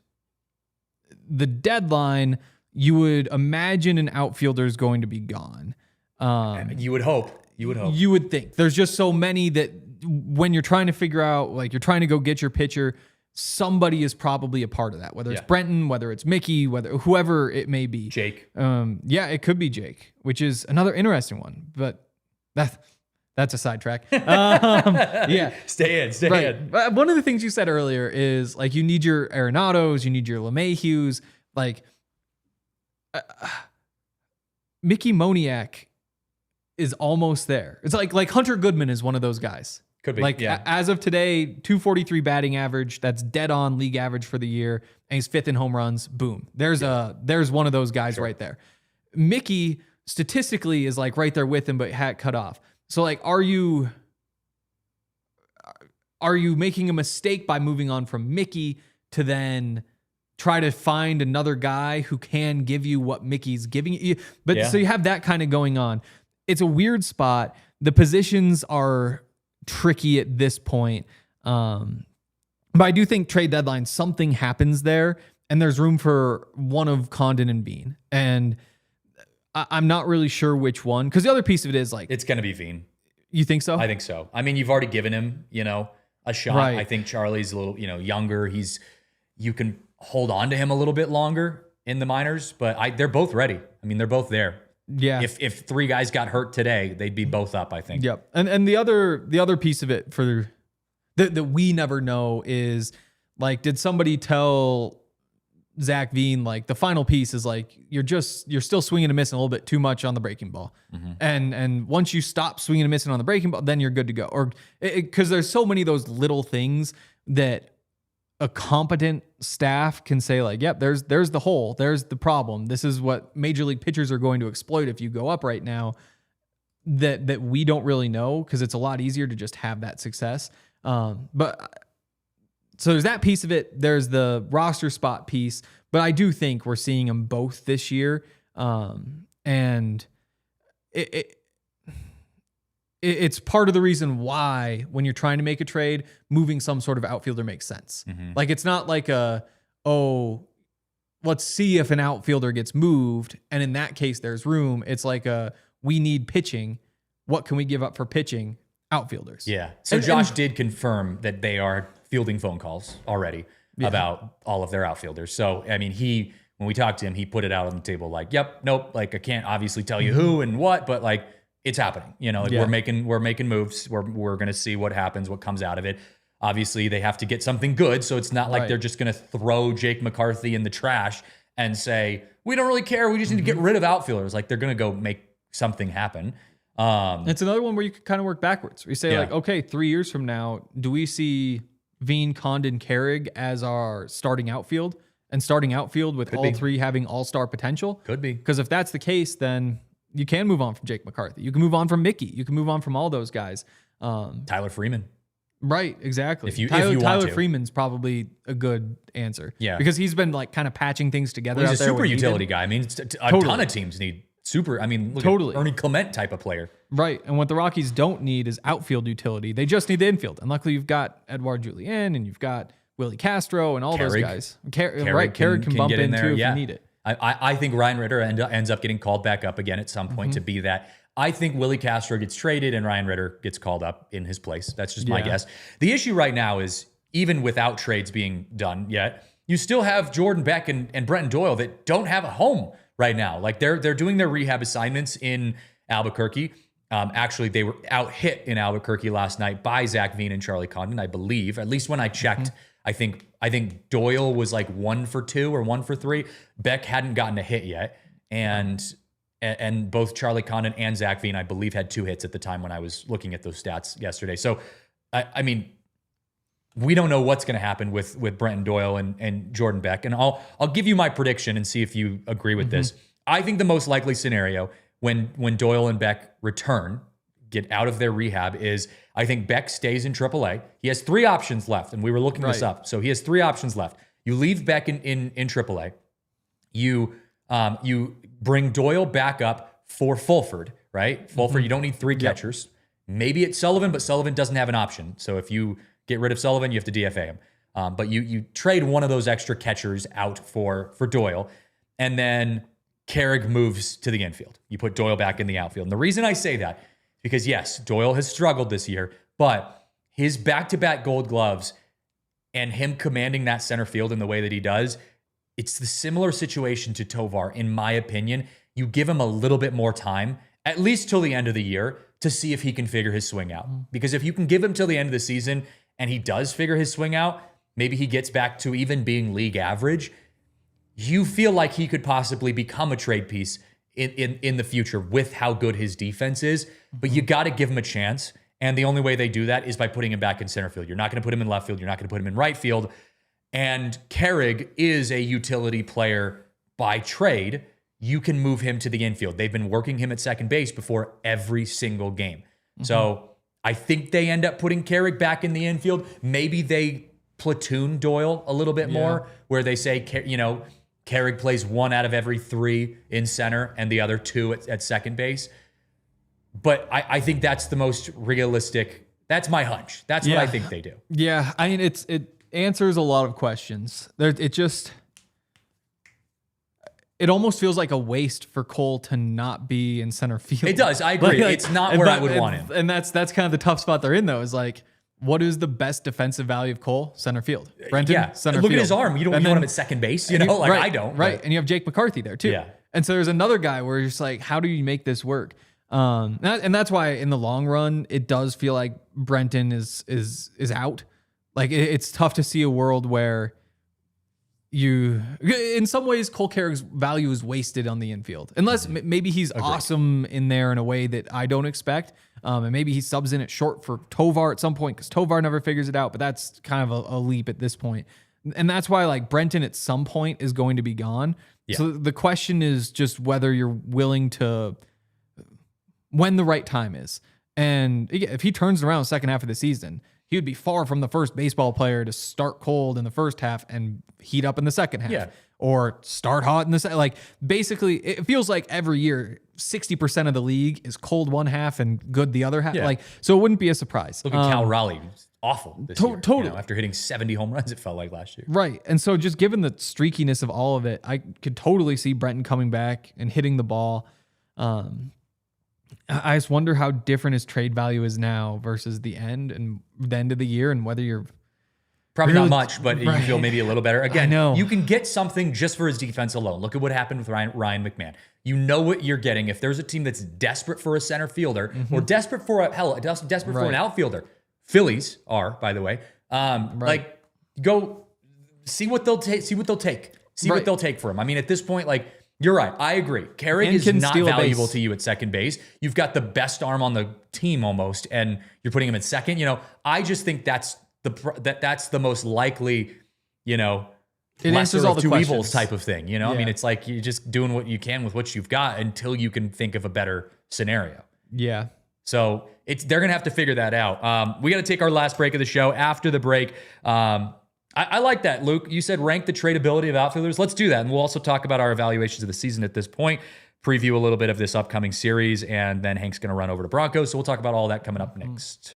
the deadline, you would imagine an outfielder is going to be gone. You would hope. You would think. There's just so many that when you're trying to figure out, like, you're trying to go get your pitcher, somebody is probably a part of that, whether it's Brenton, whether it's Mickey, whoever it may be. Jake. Yeah, it could be Jake, which is another interesting one, but that's a sidetrack. Yeah. Stay in. One of the things you said earlier is, like, you need your Arenados, you need your LeMahieu's, like, Mickey Moniak is almost there. It's like Hunter Goodman is one of those guys. Could be. Like, as of today, 243 batting average. That's dead on league average for the year. And he's 5th in home runs. Boom. There's one of those guys right there. Mickey statistically is like right there with him, but hat cut off. So, like, are you making a mistake by moving on from Mickey to then try to find another guy who can give you what Mickey's giving you? But so you have that kind of going on. it's a weird spot. The positions are tricky at this point. But I do think trade deadline, something happens there, and there's room for one of Condon and Bean. And I'm not really sure which one, because the other piece of it is like, It's going to be Veen. You think so? I think so. I mean, you've already given him, a shot. Right. I think Charlie's a little, younger. You can hold on to him a little bit longer in the minors, but they're both ready. I mean, they're both there. Yeah. If three guys got hurt today, they'd be both up, I think. Yep. And the other piece of it for that we never know is like, did somebody tell Zach Veen, like the final piece is like, you're still swinging and missing a little bit too much on the breaking ball. Mm-hmm. And once you stop swinging and missing on the breaking ball, then you're good to go. Or because there's so many of those little things that a competent staff can say like, yep, there's the hole. There's the problem. This is what major league pitchers are going to exploit if you go up right now, that we don't really know, because it's a lot easier to just have that success. But so there's that piece of it. There's the roster spot piece, but I do think we're seeing them both this year. And it's part of the reason why when you're trying to make a trade, moving some sort of outfielder makes sense. Mm-hmm. Like it's not like let's see if an outfielder gets moved, and in that case there's room. It's like we need pitching. What can we give up for pitching? Outfielders. Yeah. So Josh did confirm that they are fielding phone calls already about all of their outfielders. So, I mean, when we talked to him, he put it out on the table like, yep, nope, like I can't obviously tell you who and what, but like it's happening. We're making moves. We're going to see what happens, what comes out of it. Obviously, they have to get something good, so it's not like they're just going to throw Jake McCarthy in the trash and say, we don't really care, we just need to get rid of outfielders. Like they're going to go make something happen. It's another one where you could kind of work backwards. We say like, okay, 3 years from now, do we see Veen, Condon, Carrig as our starting outfield, and starting outfield with all three having all-star potential? Could be. Because if that's the case, then you can move on from Jake McCarthy. You can move on from Mickey. You can move on from all those guys. Tyler Freeman. Right, exactly. If you want Tyler to. Freeman's probably a good answer. Yeah. Because he's been like kind of patching things together. He's out a there super when utility needed. guy. I mean, a ton of teams need super. I mean, look at Ernie Clement type of player. Right. And what the Rockies don't need is outfield utility. They just need the infield. And luckily you've got Edouard Julien and you've got Willie Castro and all those guys. Carrig can bump in too if you need it. I think Ryan Ritter ends up getting called back up again at some point to be that. I think Willie Castro gets traded and Ryan Ritter gets called up in his place. That's just my guess. The issue right now is, even without trades being done yet, you still have Jordan Beck and Brenton Doyle that don't have a home right now. Like they're doing their rehab assignments in Albuquerque. Actually, they were out hit in Albuquerque last night by Zach Veen and Charlie Condon, I believe. At least when I checked, I think Doyle was like 1 for 2 or 1 for 3. Beck hadn't gotten a hit yet, and both Charlie Condon and Zach Veen, I believe, had 2 hits at the time when I was looking at those stats yesterday. So, I mean, we don't know what's going to happen with Brenton Doyle and Jordan Beck. And I'll give you my prediction and see if you agree with this. I think the most likely scenario when Doyle and Beck return, get out of their rehab, is I think Beck stays in AAA. He has 3 options left, and we were looking this up. So he has 3 options left. You leave Beck in AAA. You bring Doyle back up for Fulford, right? Fulford, you don't need 3 catchers. Maybe it's Sullivan, but Sullivan doesn't have an option. So if you get rid of Sullivan, you have to DFA him. But you trade one of those extra catchers out for Doyle, and then Carrig moves to the infield. You put Doyle back in the outfield. And the reason I say that, because yes, Doyle has struggled this year, but his back-to-back Gold Gloves and him commanding that center field in the way that he does, it's the similar situation to Tovar, in my opinion. You give him a little bit more time, at least till the end of the year, to see if he can figure his swing out. Because if you can give him till the end of the season and he does figure his swing out, maybe he gets back to even being league average, you feel like he could possibly become a trade piece in the future with how good his defense is. But you got to give him a chance. And the only way they do that is by putting him back in center field. You're not going to put him in left field. You're not going to put him in right field. And Carrig is a utility player by trade. You can move him to the infield. They've been working him at second base before every single game. So I think they end up putting Carrig back in the infield. Maybe they platoon Doyle a little bit more, where they say, Carrig plays 1 out of every 3 in center and the other 2 at second base. But I think that's the most realistic. That's my hunch. That's what I think they do. Yeah, I mean, it answers a lot of questions. It almost feels like a waste for Cole to not be in center field. It does. I agree. It's not where I would want him. And that's kind of the tough spot they're in, though, is like, what is the best defensive value of Cole? Center field. Brenton, center field. Look at his arm. You don't want him at second base, you know? Like, right, I don't. Right. But. And you have Jake McCarthy there, too. Yeah. And so there's another guy where you're just like, how do you make this work? And that's why in the long run, it does feel like Brenton is out. Like it's tough to see a world where in some ways, Cole Carrick's value is wasted on the infield, unless maybe he's awesome in there in a way that I don't expect. And maybe he subs in at short for Tovar at some point because Tovar never figures it out, but that's kind of a leap at this point. And that's why like Brenton at some point is going to be gone. Yeah. So the question is just whether you're willing to, when the right time is. And if he turns around the second half of the season, he would be far from the first baseball player to start cold in the first half and heat up in the second half. Yeah. Or start hot in the second. Like, basically, it feels like every year, 60% of the league is cold one half and good the other half. Yeah. Like, so it wouldn't be a surprise. Look at Cal Raleigh. He's awful this year. Totally. You know, after hitting 70 home runs, it felt like last year. Right. And so just given the streakiness of all of it, I could totally see Brenton coming back and hitting the ball. I just wonder how different his trade value is now versus the end of the year, and whether you're probably really, not much, but you feel maybe a little better. Again, you can get something just for his defense alone. Look at what happened with Ryan McMahon. You know what you're getting. If there's a team that's desperate for a center fielder or desperate for desperate for an outfielder, Phillies are, by the way. Like, go see what they'll take. See what they'll take. See what they'll take for him. I mean, at this point, like. You're right. I agree. Carrick is not valuable to you at second base. You've got the best arm on the team almost, and you're putting him at second. You know, I just think that's the most likely, you know, it answers all the two questions. evils type of thing. You know, I mean, it's like you're just doing what you can with what you've got until you can think of a better scenario. Yeah. So they're gonna have to figure that out. We got to take our last break of the show. After the break. I like that, Luke. You said rank the tradability of outfielders. Let's do that. And we'll also talk about our evaluations of the season at this point, preview a little bit of this upcoming series, and then Hank's going to run over to Broncos. So we'll talk about all that coming up next.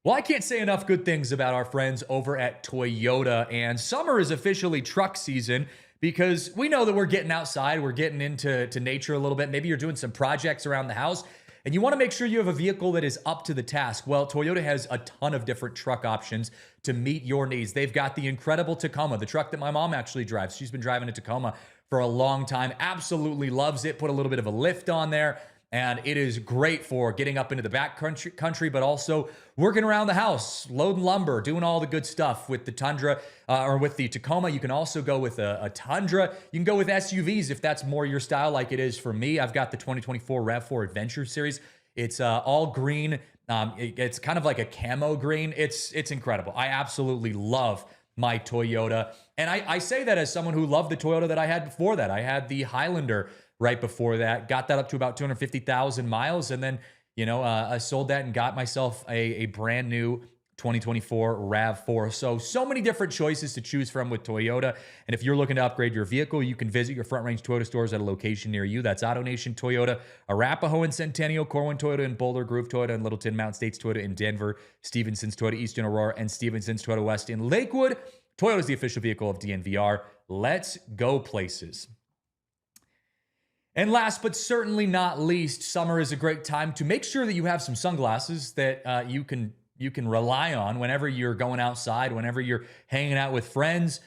Well, I can't say enough good things about our friends over at Toyota, and summer is officially truck season because we know that we're getting outside, we're getting into nature a little bit. Maybe you're doing some projects around the house, and you want to make sure you have a vehicle that is up to the task. Well, Toyota has a ton of different truck options to meet your needs. They've got the incredible Tacoma, the truck that my mom actually drives. She's been driving a Tacoma for a long time, absolutely loves it, put a little bit of a lift on there, and it is great for getting up into the back country, but also working around the house, loading lumber, doing all the good stuff with the Tundra or with the Tacoma. You can also go with a Tundra. You can go with SUVs if that's more your style, like it is for me. I've got the 2024 RAV4 Adventure Series. It's all green. It's kind of like a camo green. It's incredible. I absolutely love my Toyota. And I say that as someone who loved the Toyota that I had before that. I had the Highlander right before that, got that up to about 250,000 miles. And then, you know, I sold that and got myself a brand new 2024 RAV4. So many different choices to choose from with Toyota. And if you're looking to upgrade your vehicle, you can visit your Front Range Toyota stores at a location near you. That's AutoNation Toyota, Arapahoe and Centennial, Corwin Toyota in Boulder, Groove Toyota in Littleton, Mountain States Toyota in Denver, Stevenson's Toyota Eastern Aurora, and Stevenson's Toyota West in Lakewood. Toyota is the official vehicle of DNVR. Let's go places. And last but certainly not least, summer is a great time to make sure that you have some sunglasses that you can rely on whenever you're going outside, whenever you're hanging out with friends.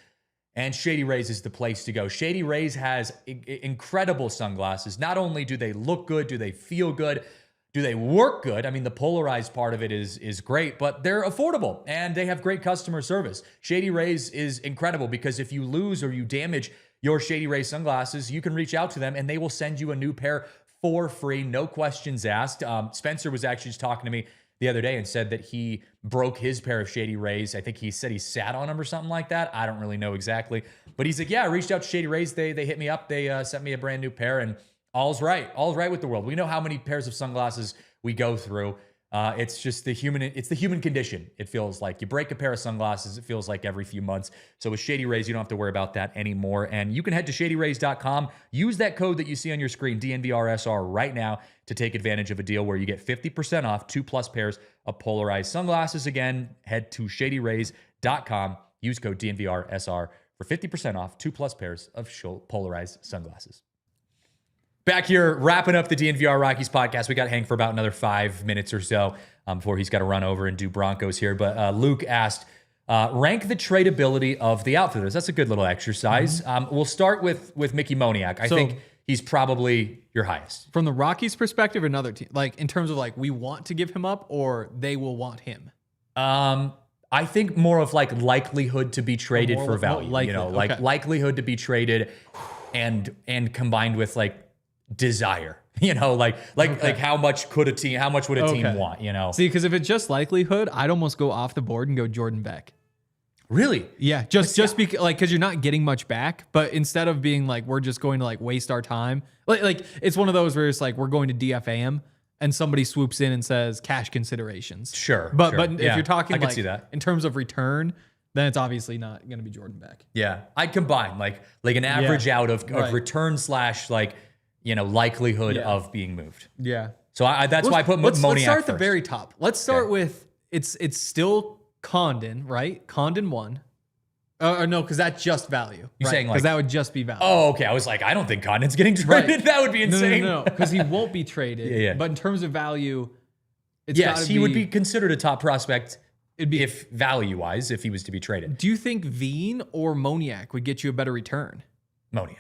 And Shady Rays is the place to go. Shady Rays has incredible sunglasses. Not only do they look good, do they feel good, do they work good? I mean, the polarized part of it is great, but they're affordable and they have great customer service. Shady Rays is incredible because if you lose or you damage your Shady Rays sunglasses, you can reach out to them and they will send you a new pair for free, no questions asked. Spencer was actually just talking to me the other day and said that he broke his pair of Shady Rays. I think he said he sat on them or something like that. I don't really know exactly. But he's like, yeah, I reached out to Shady Rays. They hit me up. They sent me a brand new pair and all's right. All's right with the world. We know how many pairs of sunglasses we go through. It's just the human condition. It feels like you break a pair of sunglasses. It feels like every few months. So with Shady Rays, you don't have to worry about that anymore. And you can head to shadyrays.com. Use that code that you see on your screen, DNVRSR, right now to take advantage of a deal where you get 50% off 2+ pairs of polarized sunglasses. Again, head to shadyrays.com. Use code DNVRSR for 50% off 2+ pairs of polarized sunglasses. Back here, wrapping up the DNVR Rockies podcast. We got Hank for about another 5 minutes or so before he's got to run over and do Broncos here. But Luke asked, rank the tradability of the outfielders. That's a good little exercise. We'll start with Mickey Moniak. I think he's probably your highest. From the Rockies' perspective, another team, like in terms of like we want to give him up or they will want him? I think more of like likelihood to be traded for value. Likelihood to be traded and combined with like desire, like how much would a team want, See, because if it's just likelihood, I'd almost go off the board and go Jordan Beck. Really? Yeah, just because because you're not getting much back, but instead of being like we're just going to like waste our time, like it's one of those where it's like we're going to DFA him and somebody swoops in and says cash considerations. Sure. But if you're talking I like could see that. in terms of return, then it's obviously not going to be Jordan Beck. Yeah, I'd combine like an average out of return / like likelihood of being moved. Yeah. So that's why I put Moniak Let's start first. at the very top. Let's start with it's still Condon, right? Condon 1. No, because that's just value. You're saying because that would just be value. Oh, okay. I was like, I don't think Condon's getting traded. Right. That would be insane. No, because he won't be traded. Yeah. But in terms of value, it's yes, he would be considered a top prospect. It'd be if value-wise, if he was to be traded. Do you think Veen or Moniak would get you a better return? Moniak.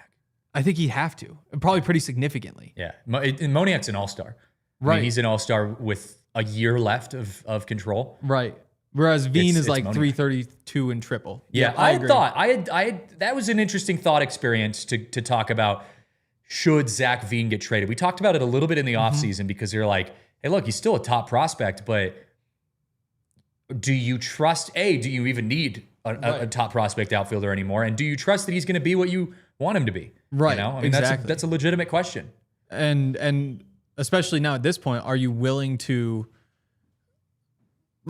I think he'd have to, probably pretty significantly. Yeah, Moniak's an all-star. Right, I mean, he's an all-star with a year left of control. Right. Whereas Veen is like Moniak. 332 in triple. Yeah, I had that was an interesting thought experience to talk about. Should Zach Veen get traded? We talked about it a little bit in the offseason because you're like, hey, look, he's still a top prospect, but do you trust? Do you even need a top prospect outfielder anymore? And do you trust that he's going to be what you want him to be? Right. I mean, exactly. that's a legitimate question. And especially now at this point, are you willing to?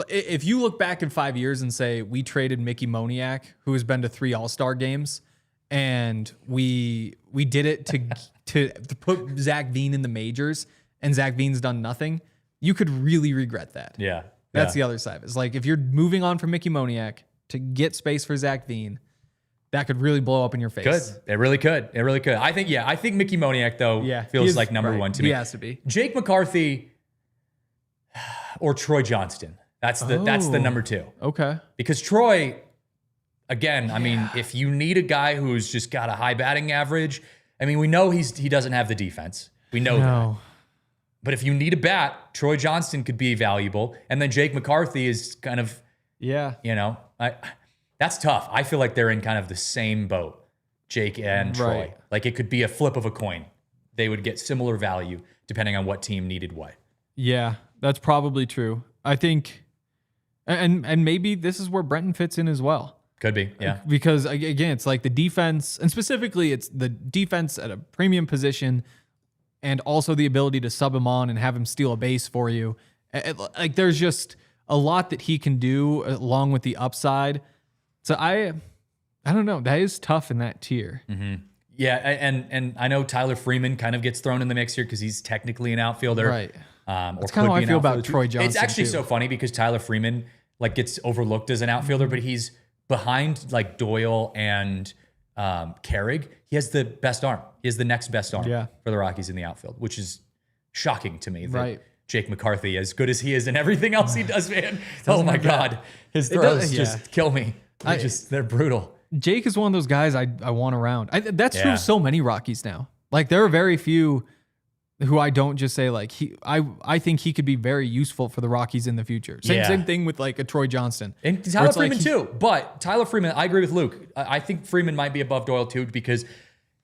If you look back in 5 years and say we traded Mickey Moniak, who has been to 3 All-Star games, and we did it to put Zach Veen in the majors, and Zach Veen's done nothing, you could really regret that. Yeah. That's the other side. It's like if you're moving on from Mickey Moniak to get space for Zach Veen, that could really blow up in your face. Could. It really could. I think Mickey Moniak, though, feels like number one to me. He has to be. Jake McCarthy or Troy Johnston. That's the number 2. Okay. Because Troy, again, I mean, if you need a guy who's just got a high batting average, I mean, we know he doesn't have the defense. We know that. But if you need a bat, Troy Johnston could be valuable. And then Jake McCarthy is kind of, that's tough. I feel like they're in kind of the same boat, Jake and Troy. Like it could be a flip of a coin. They would get similar value depending on what team needed what. Yeah, that's probably true. I think, and maybe this is where Brenton fits in as well. Could be, yeah. Because again, it's like the defense, and specifically it's the defense at a premium position and also the ability to sub him on and have him steal a base for you. Like there's just a lot that he can do along with the upside. So I don't know. That is tough in that tier. Mm-hmm. Yeah, and I know Tyler Freeman kind of gets thrown in the mix here because he's technically an outfielder. Right. That's kind of how I feel about Troy Johnson. It's actually too. So funny because Tyler Freeman like gets overlooked as an outfielder, but he's behind like Doyle and Carrig. He has the best arm. He has the next best arm for the Rockies in the outfield, which is shocking to me. That Jake McCarthy, as good as he is in everything else he does, man. Oh my God. His throws just kill me. They're brutal. Jake is one of those guys I want around. That's true of so many Rockies now. Like there are very few who I don't just say like I think he could be very useful for the Rockies in the future. Same thing with like a Troy Johnston. And Tyler Freeman too. But Tyler Freeman, I agree with Luke. I think Freeman might be above Doyle too because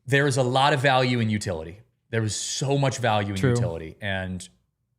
there is a lot of value in utility. There is so much value in utility. And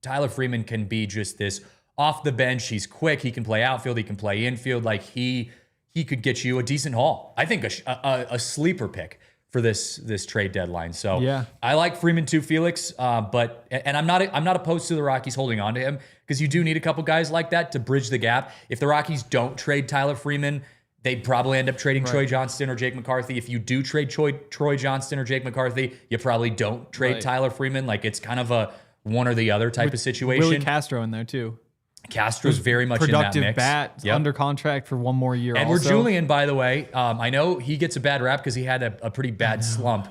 Tyler Freeman can be just this off the bench. He's quick. He can play outfield. He can play infield. Like he could get you a decent haul. I think a sleeper pick for this trade deadline. So Yeah. I like Freeman too, Felix. But I'm not opposed to the Rockies holding on to him, because you do need a couple guys like that to bridge the gap. If the Rockies don't trade Tyler Freeman, they'd probably end up trading Troy Johnston or Jake McCarthy. If you do trade Troy Johnston or Jake McCarthy, you probably don't trade Tyler Freeman. Like, it's kind of a one or the other type of situation. Willie Castro in there too. Castro's very much in that Productive mix. bat, under contract for one more year. Edward also. Julian, by the way, I know he gets a bad rap because he had a pretty bad slump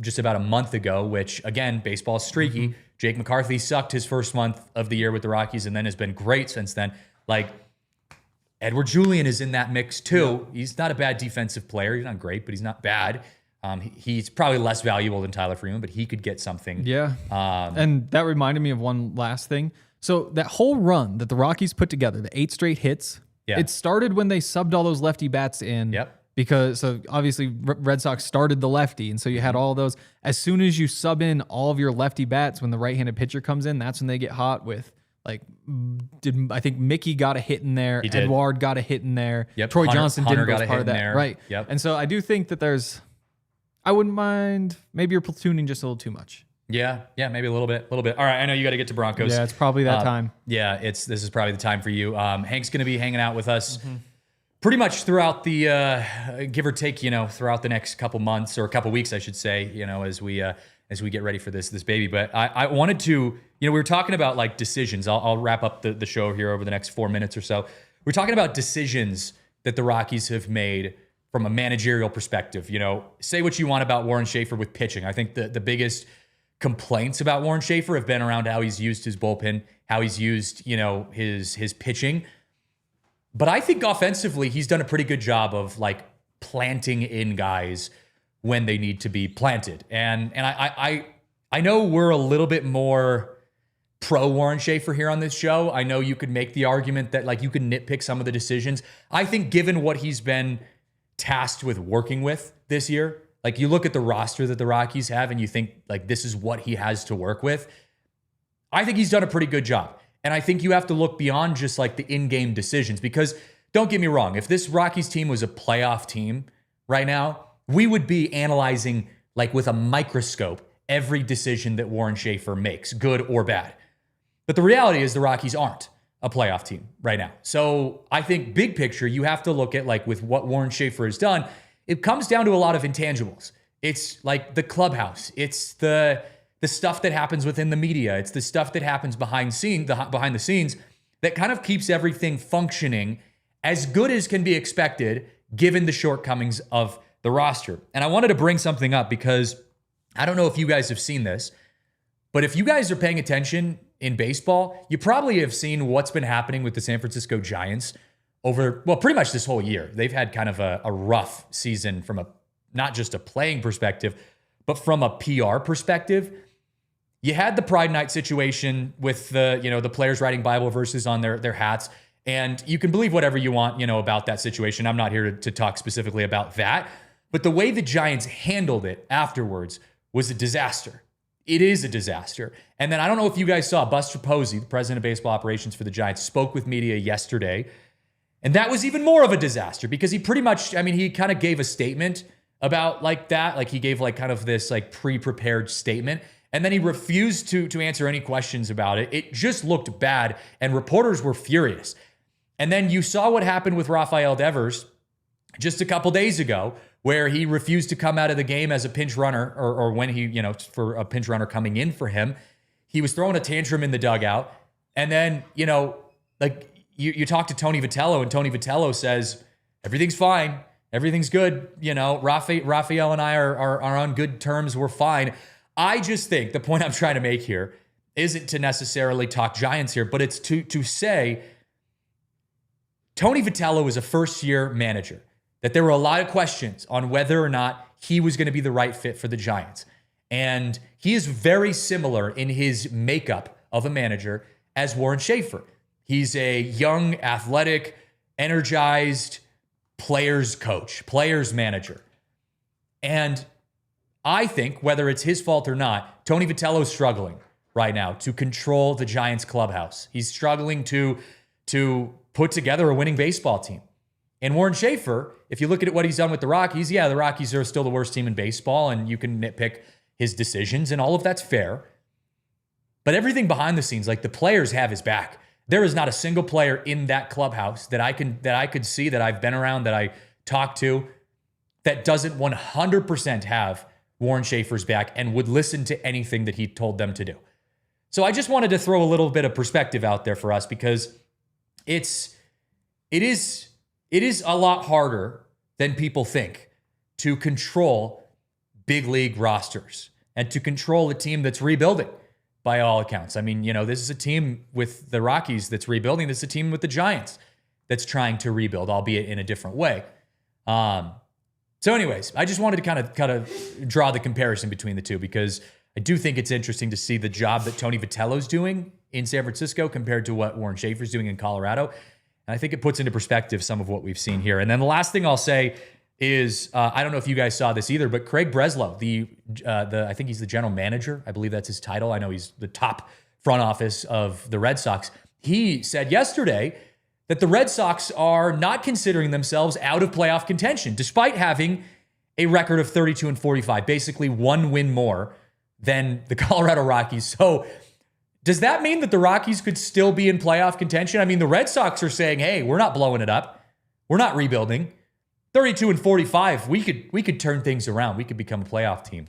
just about a month ago, which, again, baseball is streaky. Mm-hmm. Jake McCarthy sucked his first month of the year with the Rockies and then has been great since then. Like, Edward Julian is in that mix too. Yeah. He's not a bad defensive player. He's not great, but he's not bad. He's probably less valuable than Tyler Freeman, but he could get something. Yeah. And that reminded me of one last thing. So that whole run that the Rockies put together, the 8 straight hits, it started when they subbed all those lefty bats in. Yep. Because so obviously Red Sox started the lefty, and so you had all those. As soon as you sub in all of your lefty bats, when the right-handed pitcher comes in, that's when they get hot with, like, I think Mickey got a hit in there, Edouard got a hit in there, Troy Johnson didn't go as part of that, right? Yep. And so I do think that I wouldn't mind, maybe you're platooning just a little too much. Yeah, maybe a little bit. All right, I know you got to get to Broncos. Yeah, it's probably that time. Yeah, this is probably the time for you. Hank's going to be hanging out with us pretty much throughout the give or take, throughout the next couple months or a couple weeks, I should say, as we get ready for this baby. But I wanted to, we were talking about like decisions. I'll wrap up the show here over the next 4 minutes or so. We're talking about decisions that the Rockies have made from a managerial perspective. Say what you want about Warren Schaefer with pitching. I think the biggest complaints about Warren Schaefer have been around how he's used his bullpen, how he's used, his pitching. But I think offensively, he's done a pretty good job of like planting in guys when they need to be planted. And I know we're a little bit more pro Warren Schaefer here on this show. I know you could make the argument that like you could nitpick some of the decisions. I think given what he's been tasked with working with this year, like you look at the roster that the Rockies have and you think like this is what he has to work with. I think he's done a pretty good job. And I think you have to look beyond just like the in-game decisions, because don't get me wrong, if this Rockies team was a playoff team right now, we would be analyzing like with a microscope every decision that Warren Schaefer makes, good or bad. But the reality is the Rockies aren't a playoff team right now. So I think big picture, you have to look at like with what Warren Schaefer has done, it comes down to a lot of intangibles. It's like the clubhouse. It's the stuff that happens within the media. It's the stuff that happens behind the scenes that kind of keeps everything functioning as good as can be expected given the shortcomings of the roster. And I wanted to bring something up because I don't know if you guys have seen this, but if you guys are paying attention in baseball, you probably have seen what's been happening with the San Francisco Giants over, well, pretty much this whole year. They've had kind of a rough season from not just a playing perspective, but from a PR perspective. You had the Pride Night situation with the players writing Bible verses on their hats, and you can believe whatever you want, about that situation. I'm not here to talk specifically about that, but the way the Giants handled it afterwards was a disaster. It is a disaster. And then I don't know if you guys saw Buster Posey, the president of baseball operations for the Giants, spoke with media yesterday, and that was even more of a disaster because he pretty much, he kind of gave a statement about like that, like he gave like kind of this like pre-prepared statement. And then he refused to answer any questions about it. It just looked bad, and reporters were furious. And then you saw what happened with Rafael Devers just a couple days ago, where he refused to come out of the game as a pinch runner, or when he, for a pinch runner coming in for him. He was throwing a tantrum in the dugout. And then, like you talk to Tony Vitello, and Tony Vitello says, everything's fine. Everything's good. Rafael and I are on good terms. We're fine. I just think the point I'm trying to make here isn't to necessarily talk Giants here, but it's to say Tony Vitello is a first-year manager, that there were a lot of questions on whether or not he was going to be the right fit for the Giants. And he is very similar in his makeup of a manager as Warren Schaefer. He's a young, athletic, energized players coach, players manager. And I think, whether it's his fault or not, Tony Vitello's struggling right now to control the Giants clubhouse. He's struggling to put together a winning baseball team. And Warren Schaefer, if you look at what he's done with the Rockies, yeah, the Rockies are still the worst team in baseball, and you can nitpick his decisions, and all of that's fair. But everything behind the scenes, like the players have his back. There is not a single player in that clubhouse that I could see, that I've been around, that I talked to, that doesn't 100% have Warren Schaefer's back and would listen to anything that he told them to do. So I just wanted to throw a little bit of perspective out there for us, because it is a lot harder than people think to control big league rosters and to control a team that's rebuilding by all accounts. I mean, this is a team with the Rockies that's rebuilding. This is a team with the Giants that's trying to rebuild, albeit in a different way. So anyways, I just wanted to kind of draw the comparison between the two, because I do think it's interesting to see the job that Tony Vitello's doing in San Francisco compared to what Warren Schaefer's doing in Colorado. And I think it puts into perspective some of what we've seen here. And then the last thing I'll say is, I don't know if you guys saw this either, but Craig Breslow, I think he's the general manager. I believe that's his title. I know he's the top front office of the Red Sox. He said yesterday that the Red Sox are not considering themselves out of playoff contention, despite having a record of 32-45, basically one win more than the Colorado Rockies. So does that mean that the Rockies could still be in playoff contention? I mean, the Red Sox are saying, hey, we're not blowing it up. We're not rebuilding. 32-45, we could turn things around. We could become a playoff team.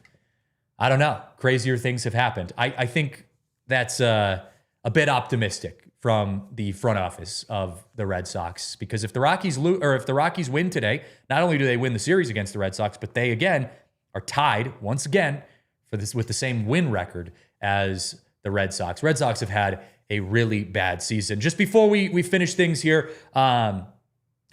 I don't know. Crazier things have happened. I think that's a bit optimistic from the front office of the Red Sox, because if the Rockies win today, not only do they win the series against the Red Sox, but they again are tied once again with the same win record as the Red Sox. Red Sox have had a really bad season. Just before we finish things here,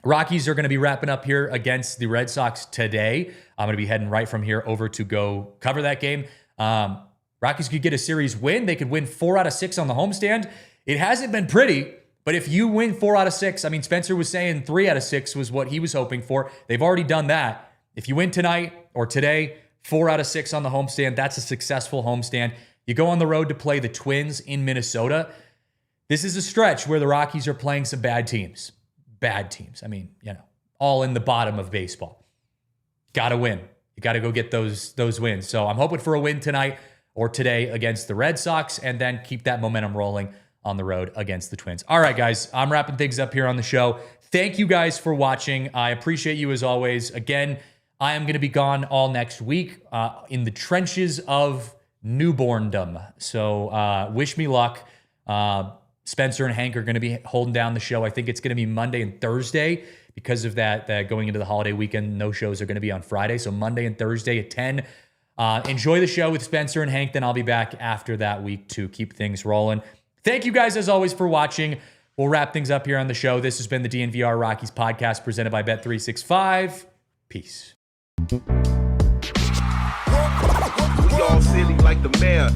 Rockies are going to be wrapping up here against the Red Sox today. I'm going to be heading right from here over to go cover that game. Rockies could get a series win. They could win 4 out of 6 on the homestand. It hasn't been pretty, but if you win 4 out of 6, I mean, Spencer was saying 3 out of 6 was what he was hoping for. They've already done that. If you win tonight or today, 4 out of 6 on the homestand, that's a successful homestand. You go on the road to play the Twins in Minnesota. This is a stretch where the Rockies are playing some bad teams. Bad teams. I mean, all in the bottom of baseball. Got to win. You got to go get those wins. So I'm hoping for a win tonight or today against the Red Sox, and then keep that momentum rolling on the road against the Twins. All right, guys, I'm wrapping things up here on the show. Thank you guys for watching. I appreciate you as always. Again, I am going to be gone all next week in the trenches of newborndom. So wish me luck. Spencer and Hank are going to be holding down the show. I think it's going to be Monday and Thursday because of that going into the holiday weekend. No shows are going to be on Friday. So Monday and Thursday at 10. Enjoy the show with Spencer and Hank. Then I'll be back after that week to keep things rolling. Thank you guys as always for watching. We'll wrap things up here on the show. This has been the DNVR Rockies podcast presented by Bet365. Peace. We all silly like the mayor.